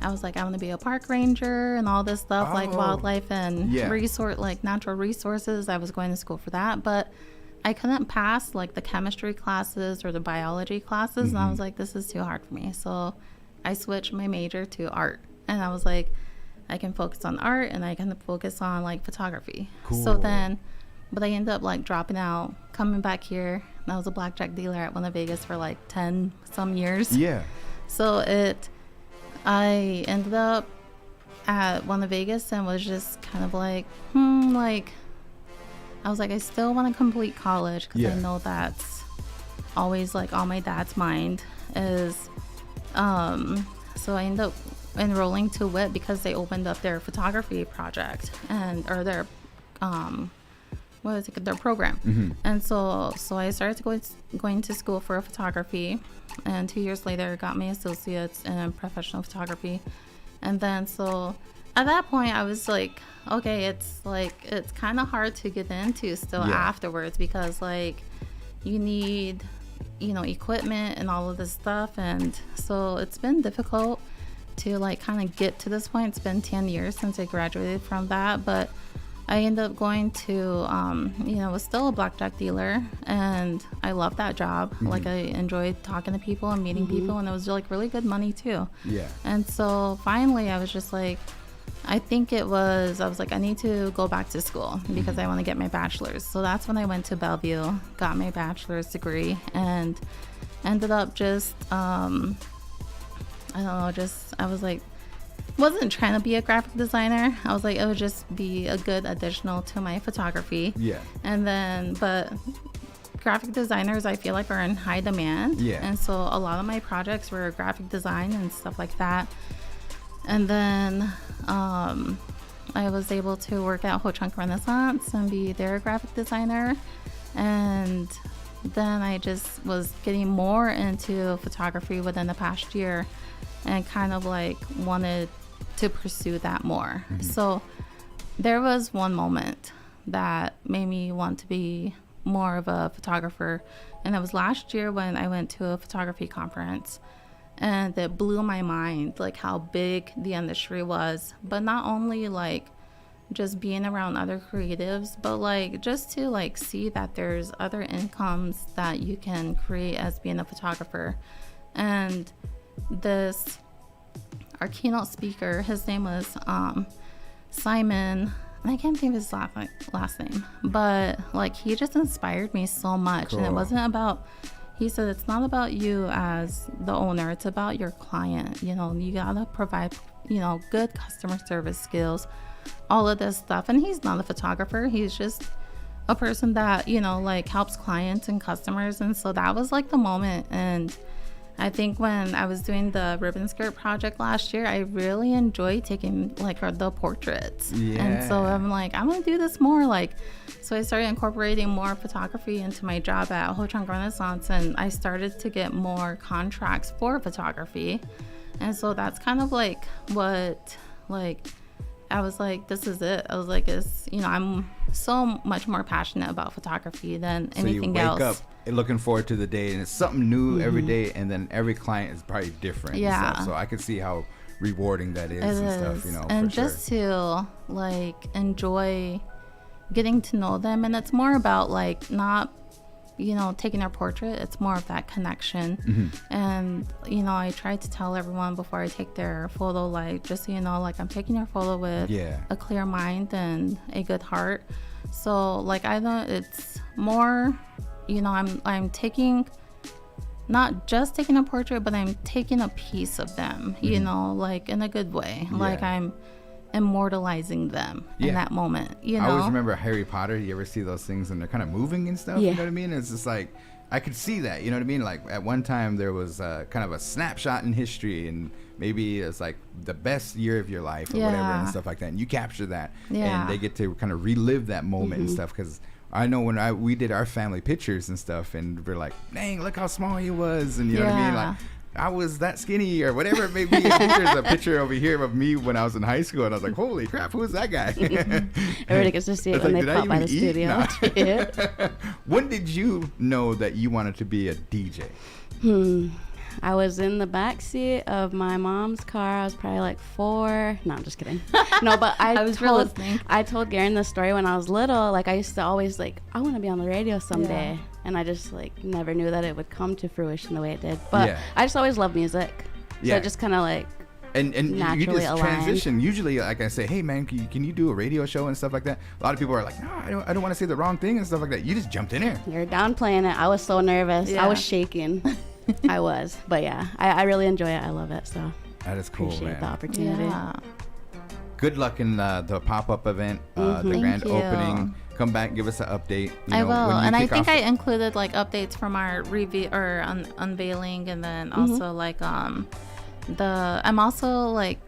I was like, I want to be a park ranger and all this stuff, wildlife and natural resources. I was going to school for that, but I couldn't pass the chemistry classes or the biology classes, and I was like, this is too hard for me. So I switched my major to art, and I was like, I can focus on art and I can focus on photography. Cool. So then but I ended up like dropping out, coming back here. And I was a blackjack dealer at Winnebago for like 10 some years. Yeah. So I ended up at Winnebago and was just kind of like, I was like, I still want to complete college because I know that's always like on my dad's mind is, so I ended up enrolling to WIT because they opened up their photography project or their, their program. Mm-hmm. And so I started going to school for photography, and 2 years later got my associates in professional photography. And then so at that point I was like, okay, it's kind of hard to get into still afterwards because like you need, equipment and all of this stuff. And so it's been difficult to like kind of get to this point. It's been 10 years since I graduated from that, but I ended up going to, was still a blackjack dealer, and I loved that job. Mm-hmm. Like I enjoyed talking to people and meeting people, and it was like really good money too. Yeah. And so finally I was just like, I was like, I need to go back to school because I want to get my bachelor's. So that's when I went to Bellevue, got my bachelor's degree, and ended up just, I was like, wasn't trying to be a graphic designer. I was like, it would just be a good additional to my photography. Yeah. And then, but graphic designers, I feel like, are in high demand. Yeah. And so a lot of my projects were graphic design and stuff like that. And then I was able to work at Ho Chunk Renaissance and be their graphic designer. And then I just was getting more into photography within the past year and kind of like wanted to pursue that more. Mm-hmm. So there was one moment that made me want to be more of a photographer, and it was last year when I went to a photography conference, and it blew my mind like how big the industry was, but not only like just being around other creatives, but like just to like see that there's other incomes that you can create as being a photographer. And our keynote speaker, his name was Simon, and I can't think of his last name, but like he just inspired me so much. Cool. And it wasn't about, he said, it's not about you as the owner, it's about your client. You gotta provide, good customer service skills, all of this stuff. And he's not a photographer, he's just a person that, like helps clients and customers. And so that was like the moment. And I think when I was doing the ribbon skirt project last year, I really enjoyed taking like the portraits. Yeah. And so I'm like, I'm gonna do this more. So I started incorporating more photography into my job at Ho Chunk Renaissance, and I started to get more contracts for photography. And so that's kind of like what, I was like, this is it. I was like, I'm so much more passionate about photography than anything else. So you wake up looking forward to the day, and it's something new every day, and then every client is probably different. Yeah. And stuff. So I can see how rewarding that is stuff, And for just sure. to enjoy getting to know them. And it's more about not, taking their portrait. It's more of that connection. Mm-hmm. And, I try to tell everyone before I take their photo, just so I'm taking your photo with a clear mind and a good heart. So it's more, I'm taking, not just taking a portrait, but I'm taking a piece of them, in a good way. I'm immortalizing them in that moment, I always remember Harry Potter. You ever see those things and they're kind of moving and stuff? Yeah. You know what I mean? It's just like, I could see that, you know what I mean? Like at one time there was kind of a snapshot in history, and maybe it's like the best year of your life or whatever and stuff like that. And you capture that and they get to kind of relive that moment and stuff. Because I know when we did our family pictures and stuff, and we're like, dang, look how small he was. And you know what I mean? Like, I was that skinny or whatever it may be. There's a picture over here of me when I was in high school, and I was like, holy crap, who's that guy? Everybody gets to see it when they pop by the studio. Nah. When did you know that you wanted to be a DJ? I was in the back seat of my mom's car. I was probably like 4. No, I'm just kidding. No, but I told Garan the story when I was little. I used to always I want to be on the radio someday. Yeah. And I just never knew that it would come to fruition the way it did. But I just always loved music. So it just kind of And you naturally just aligned. transition. Usually, like I say, hey man, can you do a radio show and stuff like that? A lot of people are like, no, I don't want to say the wrong thing and stuff like that. You just jumped in there. You're downplaying it. I was so nervous. Yeah. I was shaking. I was. But yeah, I really enjoy it. I love it. So That is cool, appreciate man. the opportunity. Yeah. Good luck in the pop-up event, the Thank grand you. opening. Come back, give us an update. I will, and I think off I included like updates from our review or unveiling, and then also like I'm also like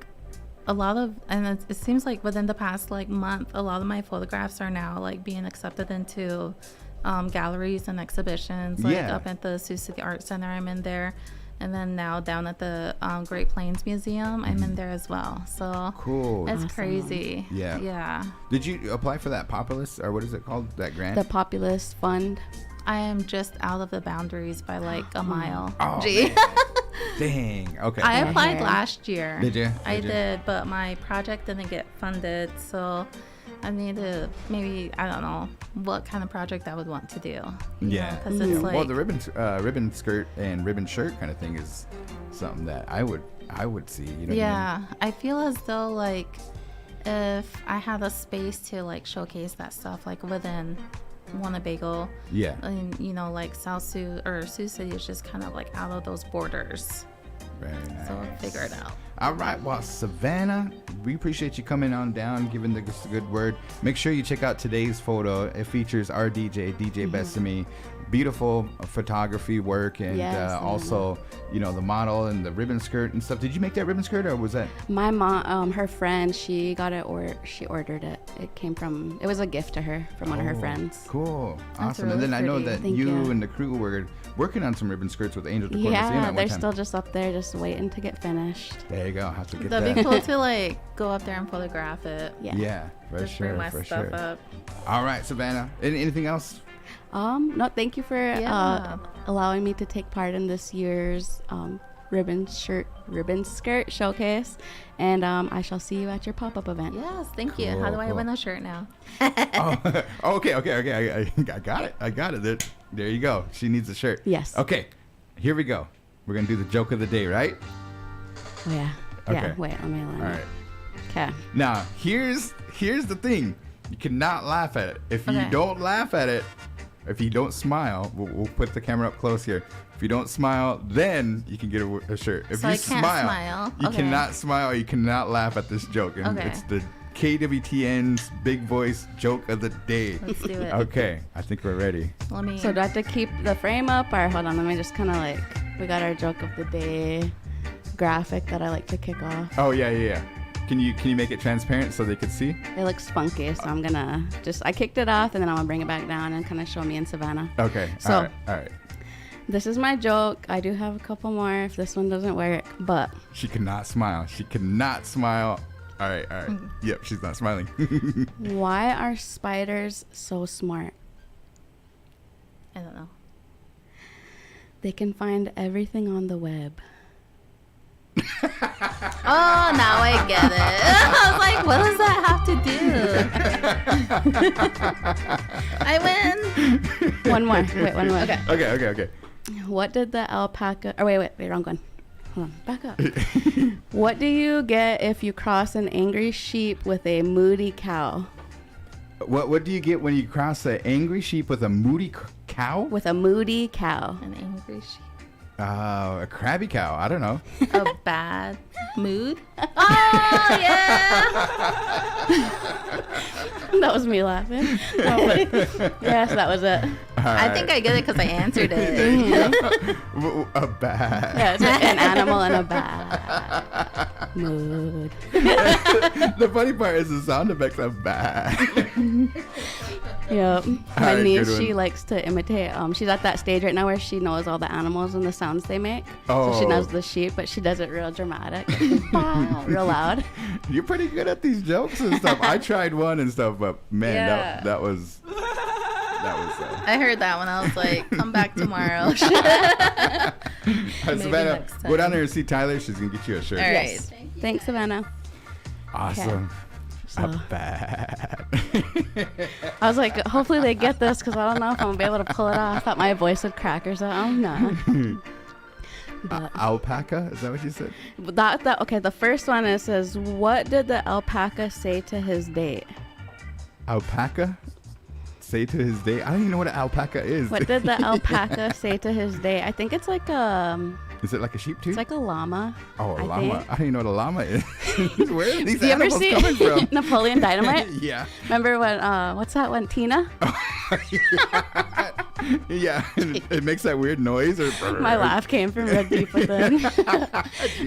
a lot of, and it seems like within the past like month, a lot of my photographs are now like being accepted into galleries and exhibitions, like Yeah. up at the Sioux City Art Center. I'm in there. And then now down at the Great Plains Museum, I'm in there as well. So Cool. it's Awesome. crazy. Yeah. Yeah. Did you apply for that Populous, or what is it called? That grant? The Populous Fund. I am just out of the boundaries by like a mile. Oh, Gee. man. Dang. Okay. I applied Okay. last year. Did you? I Did you? did, but my project didn't get funded, so I need to maybe, I don't know what kind of project I would want to do. Yeah. Because it's like, Well, the ribbon skirt and ribbon shirt kind of thing is something that I would see. You know what I mean? yeah, I feel as though like if I had a space to like showcase that stuff like within Winnebago, Yeah. and you know like South Sioux or Sioux City is just kind of like out of those borders. Very nice. So we'll figure it out. All right, well, Savannah, we appreciate you coming on down, giving us a good word. Make sure you check out today's photo. It features our DJ Bethani. Beautiful photography work, and Yes, also, you know, the model and the ribbon skirt and stuff. Did you make that ribbon skirt, or was that? My mom, her friend, she got it, or she ordered it. It was a gift to her from one of her friends. Cool, That's awesome. And really then I know pretty. that Thank you you. and the crew were working on some ribbon skirts with Angel Decor Museum Yeah, at one they're time. still just up there, just waiting to get finished. There you go. Have to get That'd that. be cool to like go up there and photograph it. Yeah. Yeah, for Just sure, bring my for stuff sure. up. All right, Savannah. Anything else? No, thank you for Yeah. allowing me to take part in this year's ribbon skirt showcase, and I shall see you at your pop-up event. Yes, thank you. How do I Cool. win a shirt now? Oh, okay. I got it. There you go. She needs a shirt. Yes. Okay, here we go. We're gonna do the joke of the day, right? Oh, yeah. Okay. Yeah. Wait, let me line. All right. Okay. Now, here's the thing. You cannot laugh at it. If you Okay. don't laugh at it, if you don't smile, we'll put the camera up close here. If you don't smile, then you can get a shirt. If So you I can't smile. you Okay. cannot smile. You cannot laugh at this joke. And Okay. it's the KWTN's Big Voice Joke of the Day. Let's do it. Okay, I think we're ready. Let me. So do I have to keep the frame up, or hold on? Let me just kind of like, we got our joke of the day graphic that I like to kick off. Oh yeah. Can you make it transparent so they could see? It looks funky, so I'm gonna I kicked it off, and then I'm gonna bring it back down and kind of show me and Savannah. Okay. So- all right. This is my joke. I do have a couple more if this one doesn't work, but She cannot smile. All right. Yep, she's not smiling. why are spiders so smart? I don't know. They can find everything on the web. Oh, now I get it. I was like, what does that have to do? I win. One more. Wait, one more. Okay. Okay. What did the alpaca... Oh, wait, wrong one. Hold on, back up. What do you get if you cross an angry sheep with a moody cow? What do you get when you cross an angry sheep with a moody cow? With a moody cow. An angry sheep. A crabby cow. I don't know. A bad mood. Oh, yeah. That was me laughing. Oh, but yes, that was it. I think I get it because I answered it. A bad. Yeah, it's like an animal in a bad mood. The funny part is the sound effects are bad. Yep. My Alright, niece, good she one. likes to imitate. She's at that stage right now where she knows all the animals and the sounds they make. So she Oh. knows the sheep, but she does it real dramatic, real loud. You're pretty good at these jokes and stuff. I tried one and stuff, but man, Yeah. that was. I heard that one. I was like, come back tomorrow. Maybe Savannah, next go down time. there and see Tyler. She's gonna get you a shirt. All right. Yes. Thanks, Savannah. Awesome. So- A bad. I was like, hopefully they get this because I don't know if I'm gonna be able to pull it off. I thought my voice would crack or something. No. Alpaca? Is that what you said? Okay, the first one, it says, what did the alpaca say to his date? Alpaca? Say to his date? I don't even know what an alpaca is. What did the alpaca say to his date? I think it's like Is it like a sheep too? It's like a llama. Oh, a llama. Think. I don't even know what a llama is. Where are these Do you ever animals see coming from? Napoleon Dynamite? Yeah. Remember when, what's that one, Tina? Yeah, it makes that weird noise. Or My laugh came from Red Deep within.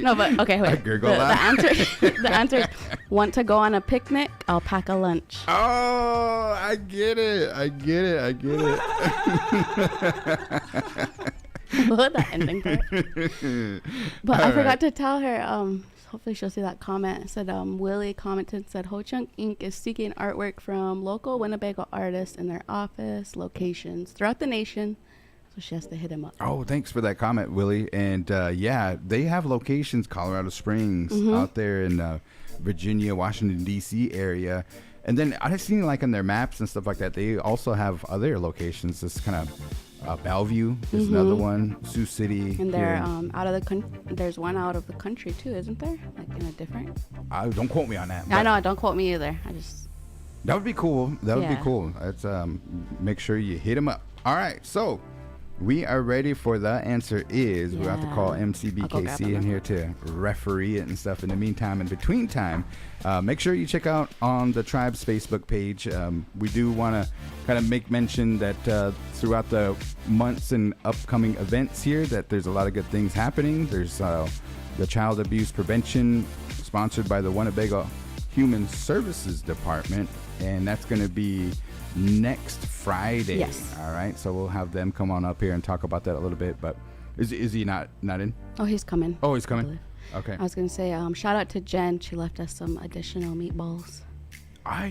No, but okay, wait. The answer is, want to go on a picnic? Alpaca lunch. Oh, I get it. That ending part. But I forgot to tell her, hopefully she'll see that comment. It said, Willie commented, said, Ho Chunk Inc. is seeking artwork from local Winnebago artists in their office locations throughout the nation. So she has to hit him up. Oh, thanks for that comment, Willie. And yeah, they have locations, Colorado Springs, out there in Virginia, Washington, D.C. area. And then I've seen like on their maps and stuff like that, they also have other locations. This kind of Bellevue is another one, Sioux City. And they're out of the country. There's one out of the country too, isn't there? Like in a different. Don't quote me on that. I know. Don't quote me either. That would be cool. That would be cool. Let's make sure you hit them up. All right, so we are ready for the answer is. We'll have to call MCBKC in here to referee it and stuff. In the meantime, in between time, make sure you check out on the Tribe's Facebook page. We do want to kind of make mention that throughout the months and upcoming events here, that there's a lot of good things happening. There's the Child Abuse Prevention, sponsored by the Winnebago Human Services Department, and that's going to be next Friday. Yes. All right, so we'll have them come on up here and talk about that a little bit. But is he not in? Oh, he's coming. Oh, he's coming. Okay. I was gonna say, shout out to Jen. She left us some additional meatballs.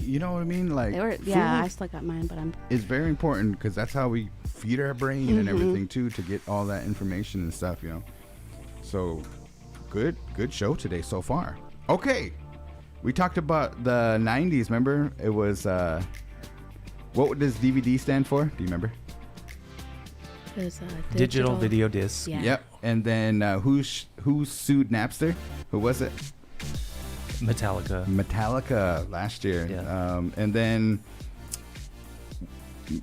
You know what I mean? Like, they were, yeah, I still got mine, but it's very important because that's how we feed our brain and everything too, to get all that information and stuff, you know. So good show today so far. Okay, we talked about the 90s. Remember, it was what does DVD stand for? Do you remember? It was digital video disc. Yeah. Yep. And then who sued Napster? Who was it? Metallica last year. Yeah. And then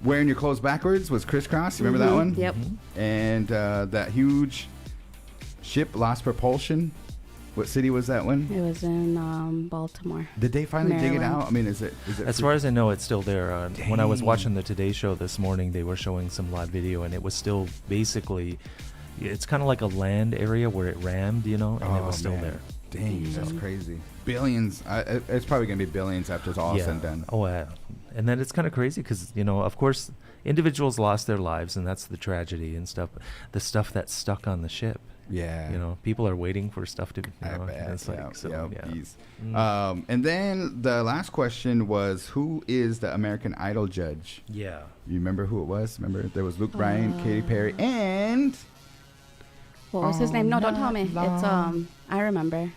wearing your clothes backwards was crisscross. You remember that one? Yep. And that huge ship lost propulsion. What city was that one? It was in Baltimore. Did they finally dig it out? I mean, is it? As far as I know, it's still there. When I was watching the Today Show this morning, they were showing some live video, and it was still basically, it's kind of like a land area where it rammed, you know, and it was still there. Dang, that's crazy. Billions. It's probably going to be billions after it's all said and done. Oh, and then it's kind of crazy because, you know, of course, individuals lost their lives, and that's the tragedy and stuff. The stuff that's stuck on the ship. Yeah. You know, people are waiting for stuff to, you know, it's like, yeah. And then the last question was, who is the American Idol judge? Yeah. You remember who it was? Remember, there was Luke Bryan, Katy Perry, and... What was his name? No, don't tell me. It's, I remember.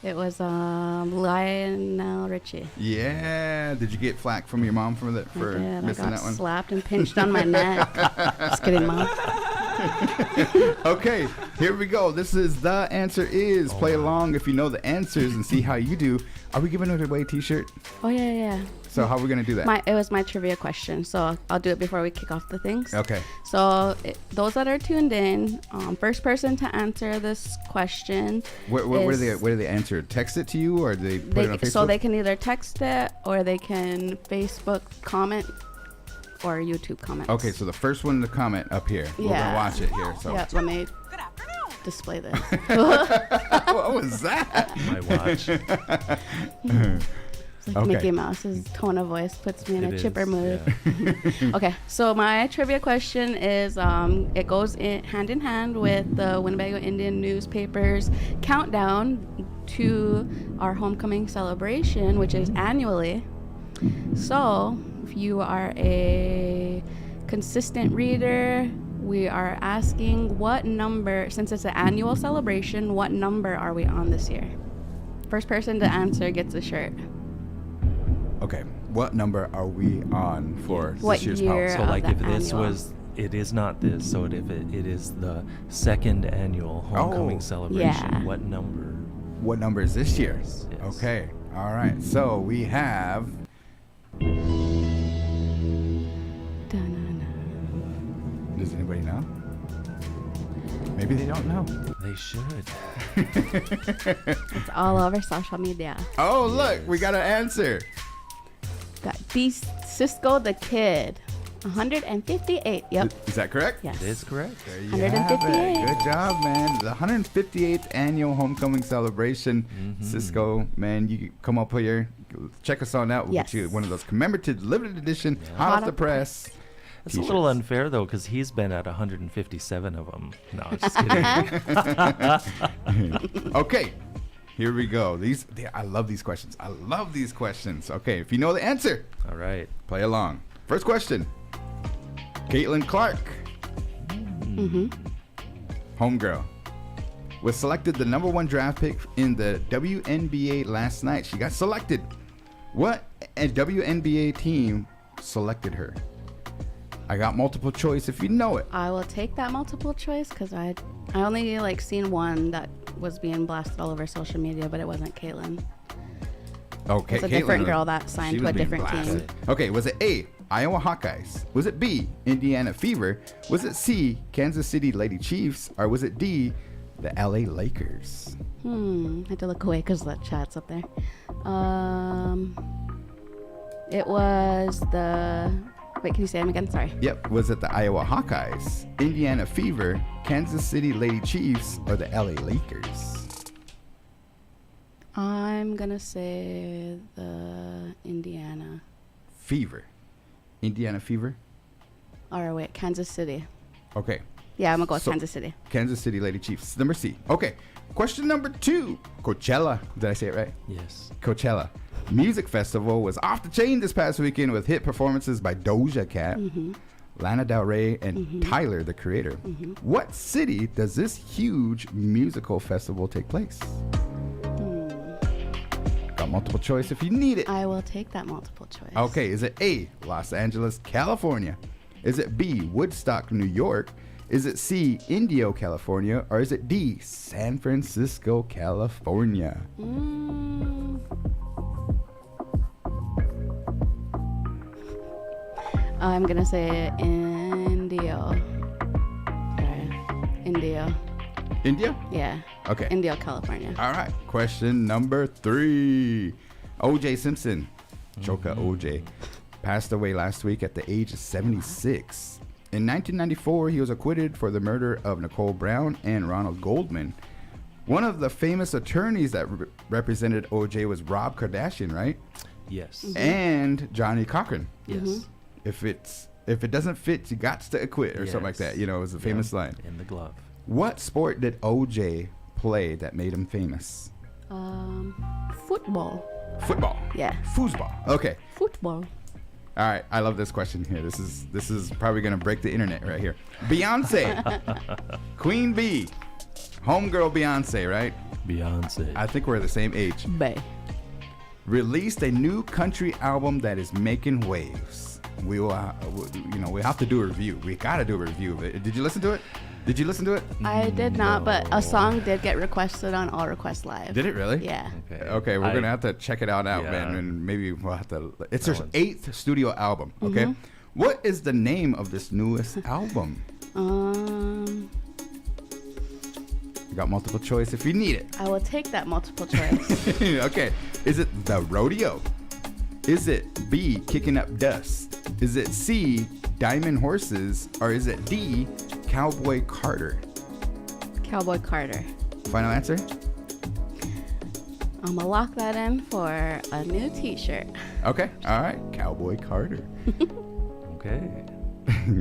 It was Lionel Richie. Yeah. Did you get flack from your mom for missing that one? I got slapped and pinched on my neck. Just kidding, Mom. Okay, here we go. This is The Answer Is. Play along if you know the answers and see how you do. Are we giving away a t-shirt? Oh, yeah. So how are we going to do that? It was my trivia question, so I'll do it before we kick off the things. Okay. So those that are tuned in, first person to answer this question. Where do they answer? Text it to you, or do they put it on Facebook? So they can either text it, or they can Facebook comment, or YouTube comment. Okay, so the first one to comment up here. We're going to watch it here. So. Yeah, let me display this. What was that? My watch. It's like Mickey Mouse's tone of voice puts me in a chipper mood. Yeah. Okay, so my trivia question is, it goes hand in hand with the Winnebago Indian newspaper's countdown to our homecoming celebration, which is annually. So, if you are a consistent reader, we are asking what number, since it's an annual celebration, what number are we on this year? First person to answer gets a shirt. Okay, what number are we on for what this year's year policy? So, like, if this was it is not this. So it is the second annual homecoming celebration. Yeah. What number? What number is this year? Yes. Okay. All right. So we have. Does anybody know? Maybe they don't know. They should. It's all over social media. Oh, look, we got an answer. Got Cisco the Kid. 158. Yep. Is that correct? Yes. It is correct. There you have it. 158. Good job, man. The 158th annual homecoming celebration. Cisco, man, you can come up here, check us on out. We'll Yes. get you one of those commemorative limited edition, hot off the press. It's a little unfair though, because he's been at 157 of them. No, I'm just kidding. Okay, here we go. I love these questions. Okay, if you know the answer, all right, play along. First question. Caitlin Clark, homegirl, was selected the number 1 draft pick in the WNBA last night. She got selected. What WNBA team selected her? I got multiple choice if you know it. I will take that multiple choice because I only seen one that was being blasted all over social media, but it wasn't Caitlin. Okay, It's a different girl that signed to a different team. Okay, was it A, Iowa Hawkeyes? Was it B, Indiana Fever? Was it C, Kansas City Lady Chiefs? Or was it D, the LA Lakers? I had to look away because the chat's up there. It was the... Wait, can you say them again? Sorry. Yep. Was it the Iowa Hawkeyes, Indiana Fever, Kansas City Lady Chiefs, or the LA Lakers? I'm going to say the Indiana. Fever. Indiana Fever? Or wait, Kansas City. Okay. Yeah, I'm going to go with Kansas City. Kansas City Lady Chiefs. Number C. Okay. Question number 2. Coachella. Did I say it right? Yes. Coachella Music Festival was off the chain this past weekend with hit performances by Doja Cat, Lana Del Rey, and Tyler, the Creator. What city does this huge musical festival take place? Got multiple choice if you need it. I will take that multiple choice. Okay, is it A, Los Angeles, California? Is it B, Woodstock, New York? Is it C, Indio, California? Or is it D, San Francisco, California? I'm going to say Indio. Sorry. Indio. India? Yeah. Okay. Indio, California. All right. Question number 3. O.J. Simpson, Choka O.J., passed away last week at the age of 76. In 1994, he was acquitted for the murder of Nicole Brown and Ronald Goldman. One of the famous attorneys that represented O.J. was Rob Kardashian, right? Yes. And Johnny Cochran. Yes. If it doesn't fit, you got to acquit or something like that. You know, it was a famous line. In the glove. What sport did O.J. play that made him famous? Football. Football. Yeah. Foosball. Okay. Football. All right. I love this question here. This is probably gonna break the internet right here. Beyonce, Queen Bee, homegirl Beyonce, right? Beyonce. I think we're the same age. Bay. Released a new country album that is making waves. We will, we have to do a review. We gotta do a review of it. Did you listen to it? I did not, but a song did get requested on All Request Live. Did it really? Yeah. Okay, we're gonna have to check it out now, man, and maybe we'll have to. It's her 8th studio album. Okay, what is the name of this newest album? You got multiple choice if you need it. I will take that multiple choice. Okay, is it The Rodeo? Is it B, Kicking Up Dust? Is it C, Diamond Horses? Or is it D, Cowboy Carter? Cowboy Carter. Final answer? I'm gonna lock that in for a new t-shirt. Okay, all right, Cowboy Carter. Okay.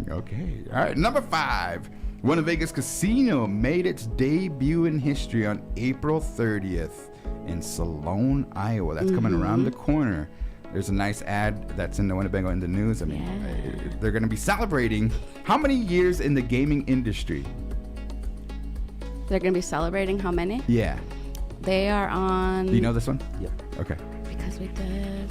Okay, all right, number 5. Winnebago's Casino made its debut in history on April 30th in Salone, Iowa. That's coming around the corner. There's a nice ad that's in the Winnebago in the news. I mean, they're going to be celebrating how many years in the gaming industry? They're gonna be celebrating how many? Yeah. They are on. Do you know this one? Yeah. Okay. Because we did.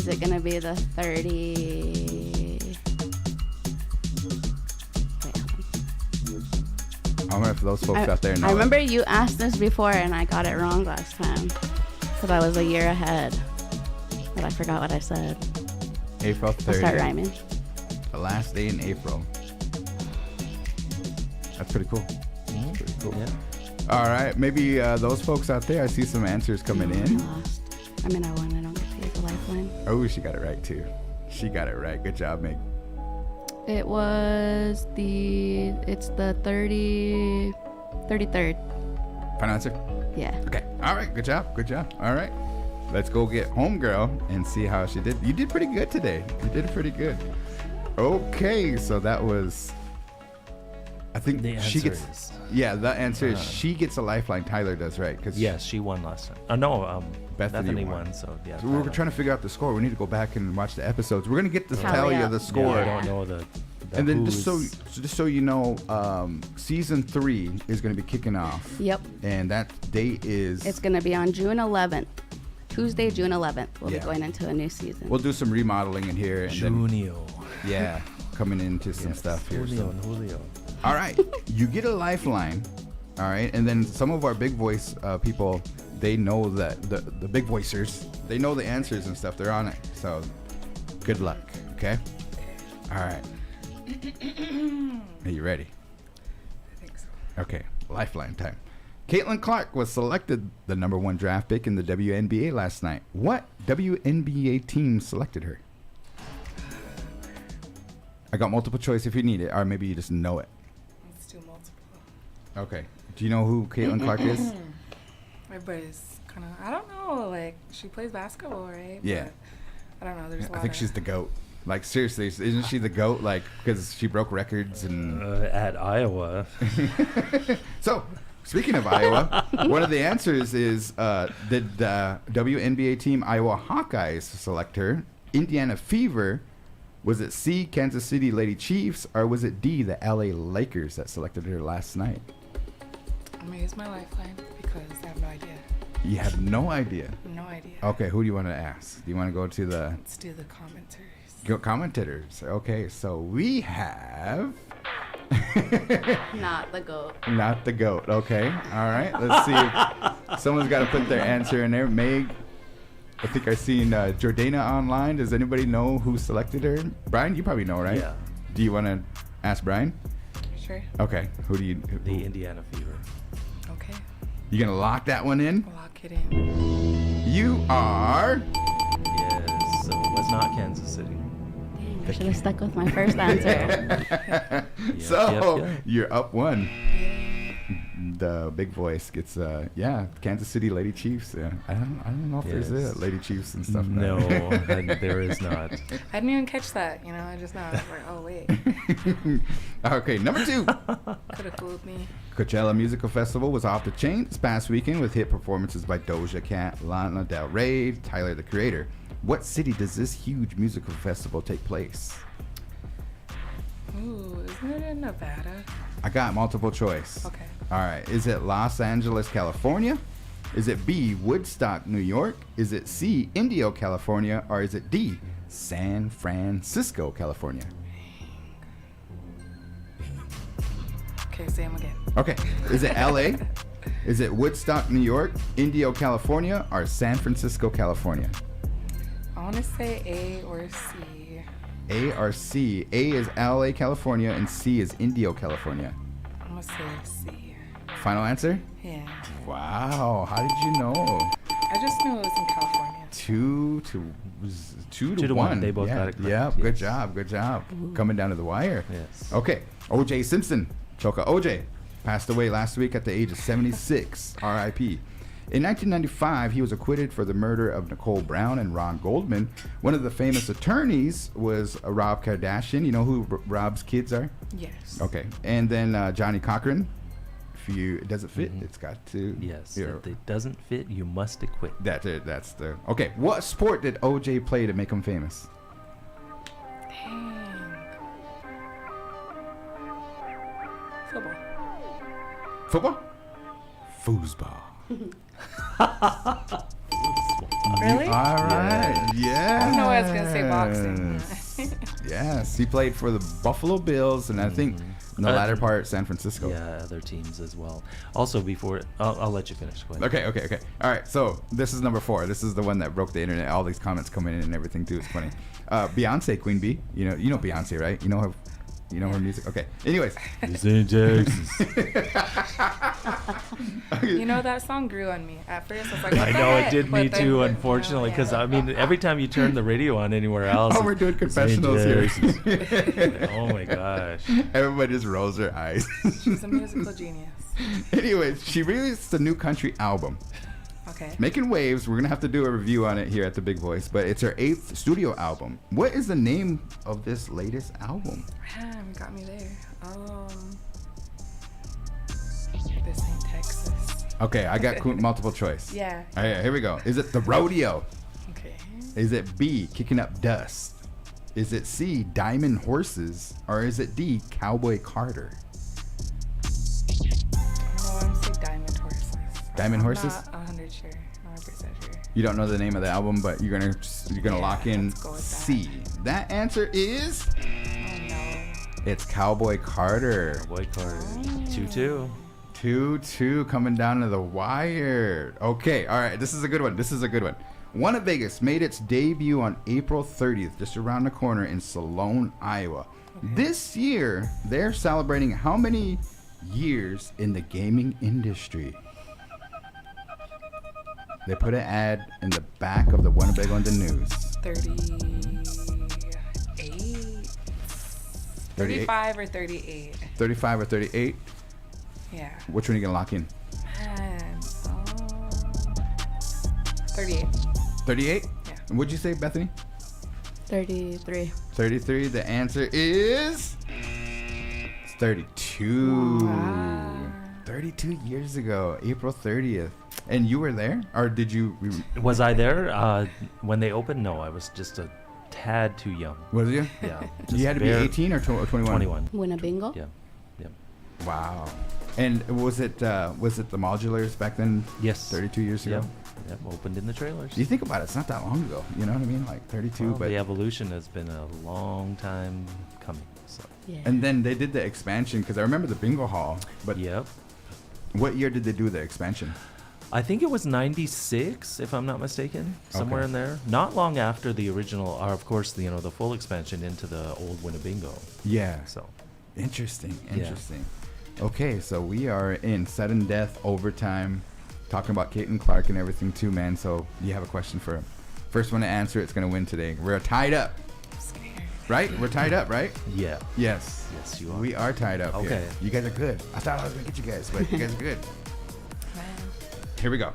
Is it gonna be the 30? Wait, hold on. I wonder if those folks out there know. I remember you asked this before and I got it wrong last time because I was a year ahead, but I forgot what I said. April 30th. I'll start rhyming. The last day in April. That's pretty cool. Pretty cool. Yeah. All right, maybe those folks out there, I see some answers coming in. I lost. I mean, I won. I don't get to use a lifeline. Oh, she got it right too. She got it right. Good job, Meg. It's the 33rd. Final answer? Yeah. Okay. All right. Good job. Good job. All right. Let's go get homegirl and see how she did. You did pretty good today. You did pretty good. Okay. So that was, I think The she answer gets. is- Yeah, the answer is she gets a lifeline. Tyler does, right? Cause Yes, she won last time. Bethany won. So yeah. So we're trying to figure out the score. We need to go back and watch the episodes. We're gonna get the tally of the score. Yeah, I don't know the And then just who's- so you know, season 3 is gonna be kicking off. Yep. And that date is. It's gonna be on June 11th. Tuesday, June 11th. We'll Yeah. be going into a new season. We'll do some remodeling in here. And Junio. Then, yeah, coming into some stuff here. Julio and Julio. All right, you get a lifeline. All right, and then some of our big voice people, they know that the big voicers, they know the answers and stuff. They're on it. So, good luck. Okay. All right. Are you ready? I think so. Okay, lifeline time. Caitlin Clark was selected the #1 draft pick in the WNBA last night. What WNBA team selected her? I got multiple choice if you need it, or maybe you just know it. Let's do multiple. Okay. Do you know who Caitlin Clark is? Everybody's kind of, I don't know, like, she plays basketball, right? Yeah. But I don't know, there's a lot I think of, she's the GOAT. Like, seriously, isn't she the GOAT? Like, because she broke records and... at Iowa. So, speaking of Iowa, one of the answers is, did the WNBA team Iowa Hawkeyes select her? Indiana Fever? Was it C, Kansas City Lady Chiefs? Or was it D, the LA Lakers that selected her last night? I'm going to use my lifeline because I have no idea. You have no idea? No idea. Okay, who do you want to ask? Do you want to go to the... Let's do the commentaries. Commentators. Okay, so we have... Not the GOAT. Not the GOAT. Okay. All right. Let's see if someone's got to put their answer in there. Meg, I think I've seen Jordana online. Does anybody know who selected her? Brian, you probably know, right? Yeah. Do you want to ask Brian? Sure. Okay. Who do you... The Indiana Fever. Okay. You going to lock that one in? Lock it in. You are... Yes. So it was not Kansas City. I should have stuck with my first answer. Yep. You're up 1. The big voice gets Kansas City Lady Chiefs. Yeah, I don't know if there's Lady Chiefs and stuff. No, there is not. I didn't even catch that. I just now I was like, oh wait. Okay, number 2. Could have fooled me. Coachella Musical Festival was off the chain this past weekend with hit performances by Doja Cat, Lana Del Rey, Tyler the Creator. What city does this huge musical festival take place? Ooh, isn't it in Nevada? I got multiple choice. Okay. All right. Is it Los Angeles, California? Is it B, Woodstock, New York? Is it C, Indio, California? Or is it D, San Francisco, California? Okay, say them again. Okay. Is it LA? Is it Woodstock, New York, Indio, California, or San Francisco, California? I want to say A or C. A or C? A is LA, California, and C is Indio, California. I'm going to say C. Final answer? Yeah. Wow. How did you know? I just knew it was in California. 2 to 1. They both got it correct. Yeah, Yes. good job. Good job. Coming down to the wire. Yes. Okay. O.J. Simpson, Choka O.J., passed away last week at the age of 76. R.I.P. In 1995, he was acquitted for the murder of Nicole Brown and Ron Goldman. One of the famous attorneys was Rob Kardashian. You know who Rob's kids are? Yes. Okay. And then Johnny Cochran. If it doesn't fit, it's got to. Yes. If it doesn't fit, you must acquit. That's it. That's the. Okay. What sport did O.J. play to make him famous? Dang. Football. Football? Foosball. Really? All right. Yeah. I don't know why I was gonna say boxing. Yes, he played for the Buffalo Bills, and I think in the latter part, San Francisco. Yeah, other teams as well. Also, before I'll let you finish. Go ahead. Okay. All right, so this is number 4. This is the one that broke the internet. All these comments coming in and everything too. It's funny. Beyonce, Queen Bee. You know Beyonce, right? You know her music. Okay. Anyways. You know, that song grew on me. At first, I was like, I know it did but me then- too, unfortunately, because I mean, every time you turn the radio on anywhere else, Oh, we're doing confessionals here. Oh my gosh. Everybody just rolls their eyes. She's a musical genius. Anyways, she released a new country album. Okay. Making waves. We're going to have to do a review on it here at The Big Voice, but it's her 8th studio album. What is the name of this latest album? Man, got me there. This ain't Texas. Okay, I got multiple choice. Yeah. All right, here we go. Is it The Rodeo? Okay. Is it B, Kicking Up Dust? Is it C, Diamond Horses? Or is it D, Cowboy Carter? No, I'm say Diamond Horses. Diamond Horses? I'm not 100% sure. You don't know the name of the album, but you're gonna lock in let's go with C. That answer is Oh no. it's Cowboy Carter. Cowboy Carter. 2-2. 2-2 coming down to the wire. Okay, all right. This is a good one. One of Vegas made its debut on April 30th, just around the corner in Salone, Iowa. This year, they're celebrating how many years in the gaming industry? They put an ad in the back of the Winnebago in the News. 38. 35 or 38. 35 or 38? Yeah. Which one are you going to lock in? Man, 38. 38? Yeah. And what'd you say, Bethany? 33. 33. The answer is it's 32. Wow. 32 years ago, April 30th. And you were there? Or did you? Was I there when they opened? No, I was just a tad too young. Was you? Yeah. You had to be 18 or 21? 21. Winnebago? Yeah. Wow. And was it the modulars back then? Yes. 32 years ago? Yep. Opened in the trailers. You think about it, it's not that long ago. You know what I mean? Like 32, Well, but the evolution has been a long time coming. So. Yeah. and then they did the expansion because I remember the bingo hall. But Yep. what year did they do the expansion? I think it was 96, if I'm not mistaken, somewhere Okay. in there. Not long after the original, or of course, the full expansion into the old Winnebago. Yeah. So, Interesting. Okay, so we are in sudden death overtime, talking about Caitlin Clark and everything too, man. So you have a question for him. First one to answer, it's gonna win today. We're tied up, I'm scared. right? We're tied up, right? yeah. Yes. Yes, you are. We are tied up. Okay. Here. You guys are good. I thought I was gonna get you guys, but you guys are good. Man. Here we go.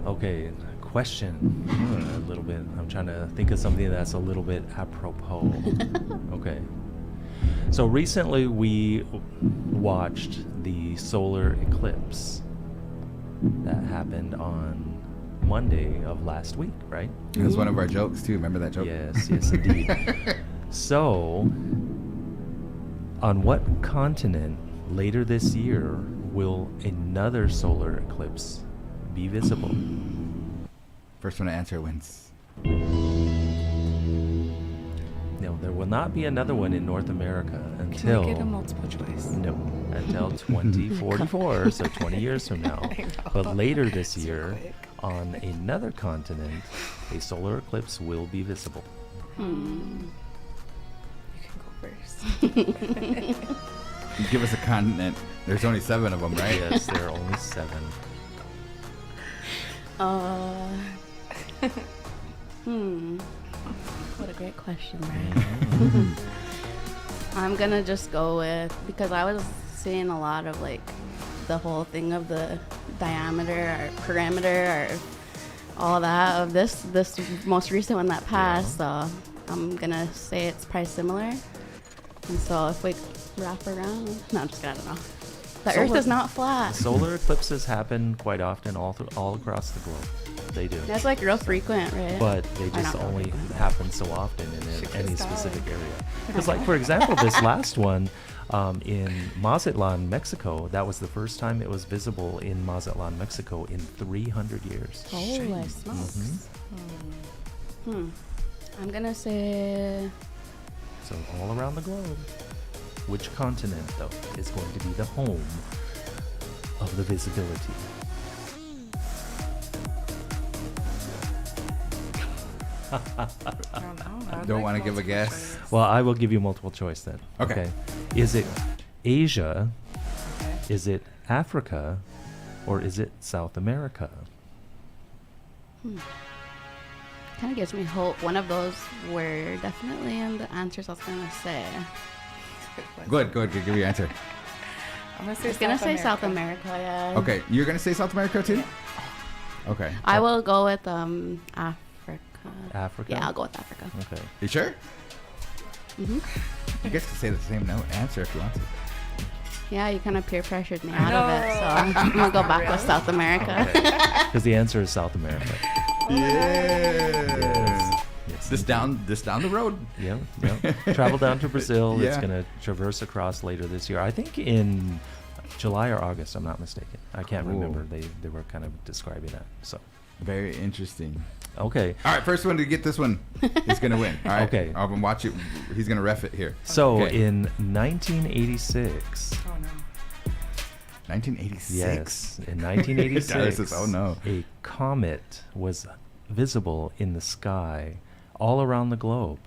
Okay, question. A little bit. I'm trying to think of something that's a little bit apropos. Okay. So recently we watched the solar eclipse that happened on Monday of last week, right? It was one of our jokes too. Remember that joke? Yes, indeed. So, on what continent later this year will another solar eclipse be visible? First one to answer wins. No, there will not be another one in North America until Can I get a multiple choice? no, until 2044, so 20 years from now. I know. But later this So year, quick. on another continent, a solar eclipse will be visible. You can go first. Give us a continent. There's only 7 of them, right? Yes, there are only 7. What a great question, right? I'm gonna just go with, because I was seeing a lot of like the whole thing of the diameter or parameter or all that of this most recent one that passed. So I'm gonna say it's probably similar. And so if we wrap around, no, I'm just kidding, I don't know. The Earth is not flat. Solar eclipses happen quite often all across the globe. They do. That's like real frequent, right? But they Or just not real only frequent. happen so often in Should any just specific die. area. Because, like, for example, this last one in Mazatlan, Mexico, that was the first time it was visible in Mazatlan, Mexico in 300 years. Holy smokes. I'm gonna say So all around the globe. Which continent, though, is going to be the home of the visibility? I don't know. Don't want to give a guess. Well, I will give you multiple choice then. Okay. Is it Asia? Okay. Is it Africa? Or is it South America? kind of gives me hope. One of those were definitely in the answers I was gonna say. Good. Give your answer. I'm gonna say I was gonna say South America. Yeah. Okay, you're gonna say South America too? Okay. I will go with Africa. Africa? Yeah, I'll go with Africa. Okay. You sure? Mhm. You guys can say the same answer if you want to. Yeah, you kind of peer pressured me out of it, so I'm gonna go back with South America. Because the answer is South America. Yes. Yes. This down the road. Yeah. Travel down to Brazil. It's Yeah. going to traverse across later this year. I think in July or August, I'm not mistaken. I can't remember. They were kind of describing that. So Very interesting. okay. All right, first one to get this one is gonna win. All right. Okay. I'm gonna watch it. He's gonna ref it here. So Okay. in 1986. Oh no. 1986. Yes, in 1986, Dallas says, "Oh, no." a comet was visible in the sky all around the globe.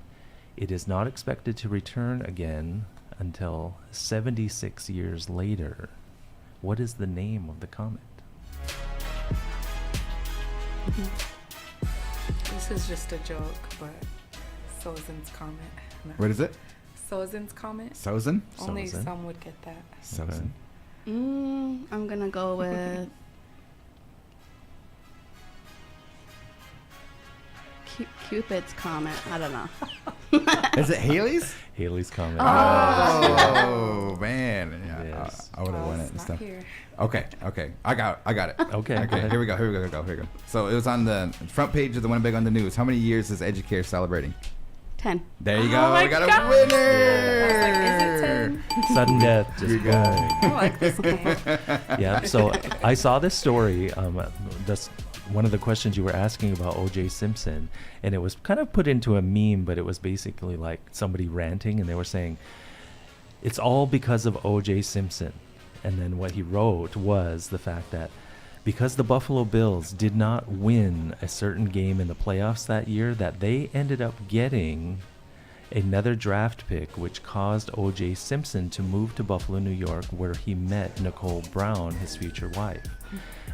It is not expected to return again until 76 years later. What is the name of the comet? This is just a joke, but Sozin's Comet. No. What is it? Sozin's Comet. Sozin? Only Sozin. some would get that. Sozin. I'm gonna go with Cupid's comet. I don't know. Is it Haley's? Haley's comet. Oh man, yeah, Yes. I would have won it it's and not stuff. here. Okay, I got it. Okay, go Okay, ahead. here we go. So it was on the front page of the Winnebago on the news. How many years is Educare celebrating? 10. There you go. Oh my We got God. a winner. I was like, is it 10? Sudden death, just You boom. got it. I like this game. Yeah. So I saw this story. That's one of the questions you were asking about O.J. Simpson, and it was kind of put into a meme, but it was basically like somebody ranting, and they were saying it's all because of O.J. Simpson. And then what he wrote was the fact that because the Buffalo Bills did not win a certain game in the playoffs that year, that they ended up getting another draft pick, which caused O.J. Simpson to move to Buffalo, New York, where he met Nicole Brown, his future wife.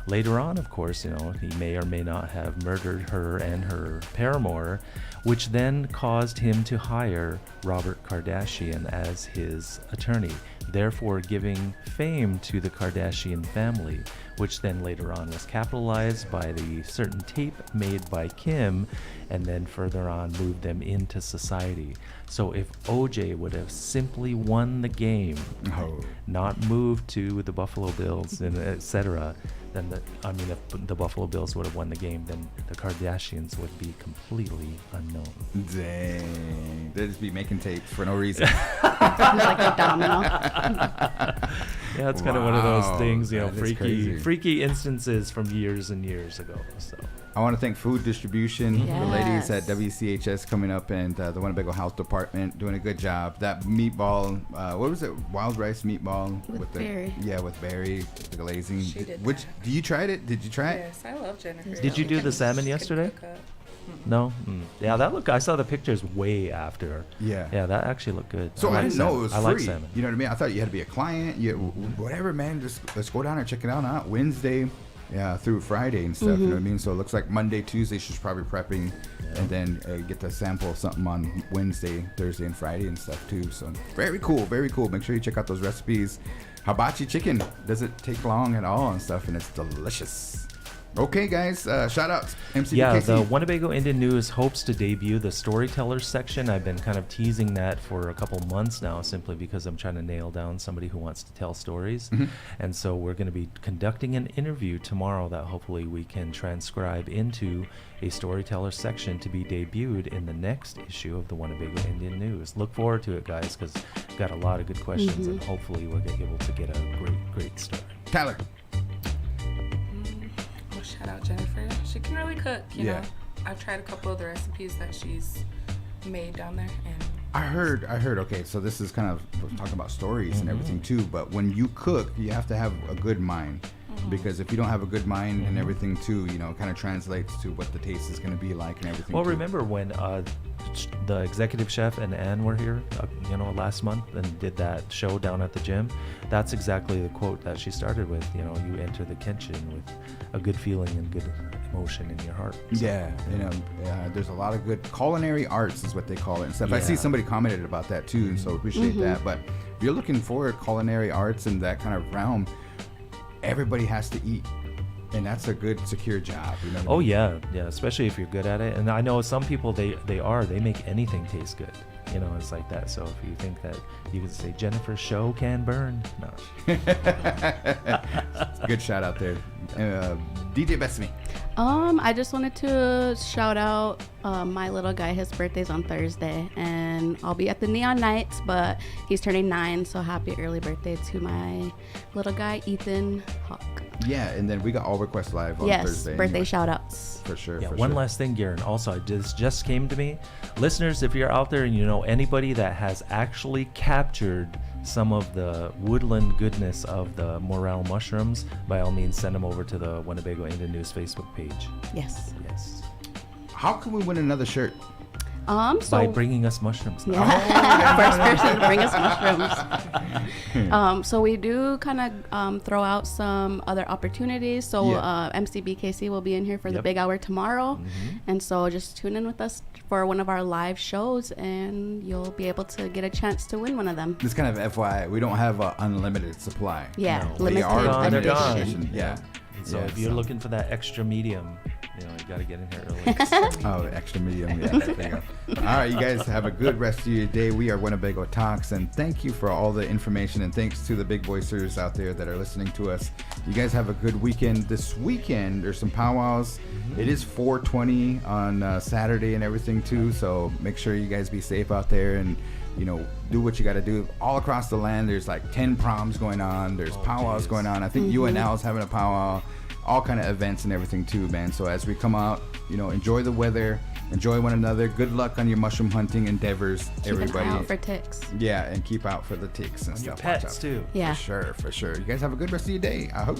Later on, of course, he may or may not have murdered her and her paramour, which then caused him to hire Robert Kardashian as his attorney, therefore giving fame to the Kardashian family, which then later on was capitalized by the certain tape made by Kim, and then further on moved them into society. So if OJ would have simply won the game, not moved to the Buffalo Bills and etc., then if the Buffalo Bills would have won the game, then the Kardashians would be completely unknown. Dang. They'd just be making tapes for no reason. Like a domino. Yeah, it's kind of one of those Wow, things, that is crazy. freaky instances from years and years ago. So I want to thank Food Distribution, the ladies at Yes. WCHS coming up, and the Winnebago Health Department doing a good job. That meatball, what was it? Wild rice meatball With the berry. Yeah, with berry, the glazing. She did Which that. do you tried it? Did you try it? Yes, I love Jennifer. Did you do the salmon She can yesterday? cook up. no, yeah, I saw the pictures way after. Yeah. Yeah, that actually looked good. So I like didn't know salmon. it was I free. like salmon. You know what I mean? I thought you had to be a client. Whatever, man. Just let's go down there, check it out. Not Wednesday, through Friday and stuff. You know what I mean? So it looks like Monday, Tuesday she's probably prepping, and then get to sample something on Wednesday, Thursday, and Friday and stuff too. So very cool, very cool. Make sure you check out those recipes. Hibachi chicken doesn't take long at all and stuff, and it's delicious. Okay, guys, shout outs. MCBKC. Yeah, the Winnebago Indian News hopes to debut the storytellers section. I've been kind of teasing that for a couple months now, simply because I'm trying to nail down somebody who wants to tell stories. And so we're going to be conducting an interview tomorrow that hopefully we can transcribe into a storyteller section to be debuted in the next issue of the Winnebago Indian News. Look forward to it, guys, because we've got a lot of good questions, and hopefully we're going to be able to get a great story. Tyler. Shout out Jennifer. She can really cook, you know. I've tried a couple of the recipes that she's made down there, and I heard. Okay, so this is kind of we're talking about stories and everything too. But when you cook, you have to have a good mind, because if you don't have a good mind and everything too, you know, it kind of translates to what the taste is going to be like and everything. Well, too. remember when the executive chef and Ann were here, last month and did that show down at the gym? That's exactly the quote that she started with. You know, you enter the kitchen with a good feeling and good emotion in your heart. So, Yeah, there's a lot of good culinary arts is what they call it and stuff. I see somebody commented about that too, and so appreciate that. But if you're looking for culinary arts in that kind of realm, everybody has to eat, and that's a good secure job. You know what I mean? Yeah, especially if you're good at it. And I know some people they make anything taste good. You know, it's like that. So if you think that you could say Jennifer's show can burn, no. Good shout out there, DJ Bethany. I just wanted to shout out my little guy. His birthday's on Thursday, and I'll be at the Neon Nights, but he's turning 9, so happy early birthday to my little guy, Ethan Hawk. Yeah, and then we got All Request Live on Thursday. Yes, birthday shout outs. For sure. Yeah, for one sure. last thing, Garan. Also, this just came to me. Listeners, if you're out there and you know anybody that has actually captured some of the woodland goodness of the morel mushrooms, by all means, send them over to the Winnebago Indian News Facebook page. Yes. How can we win another shirt? By bringing us mushrooms. First person to bring us mushrooms. So we do kind of throw out some other opportunities. So MCBKC will be in here for the big hour tomorrow. And so just tune in with us for one of our live shows, and you'll be able to get a chance to win one of them. This kind of FYI, we don't have an unlimited supply. Yeah, no. limited edition. Yeah. So if you're looking for that extra medium, you got to get in here early. Oh, extra medium. Yeah, there you go. All right, you guys have a good rest of your day. We are Winnebago Talks, and thank you for all the information, and thanks to the big voicers out there that are listening to us. You guys have a good weekend. This weekend, there's some powwows. It is 420 on Saturday and everything too, so make sure you guys be safe out there and do what you got to do. All across the land, there's like 10 proms going on. There's powwows going on. I think UNL is having a powwow. All kind of events and everything too, man. So as we come out, enjoy the weather, enjoy one another. Good luck on your mushroom hunting endeavors, everybody. Keep an eye out for ticks. Yeah, and keep out for the ticks and On stuff. your pets too. Yeah. For sure. You guys have a good rest of your day, I hope.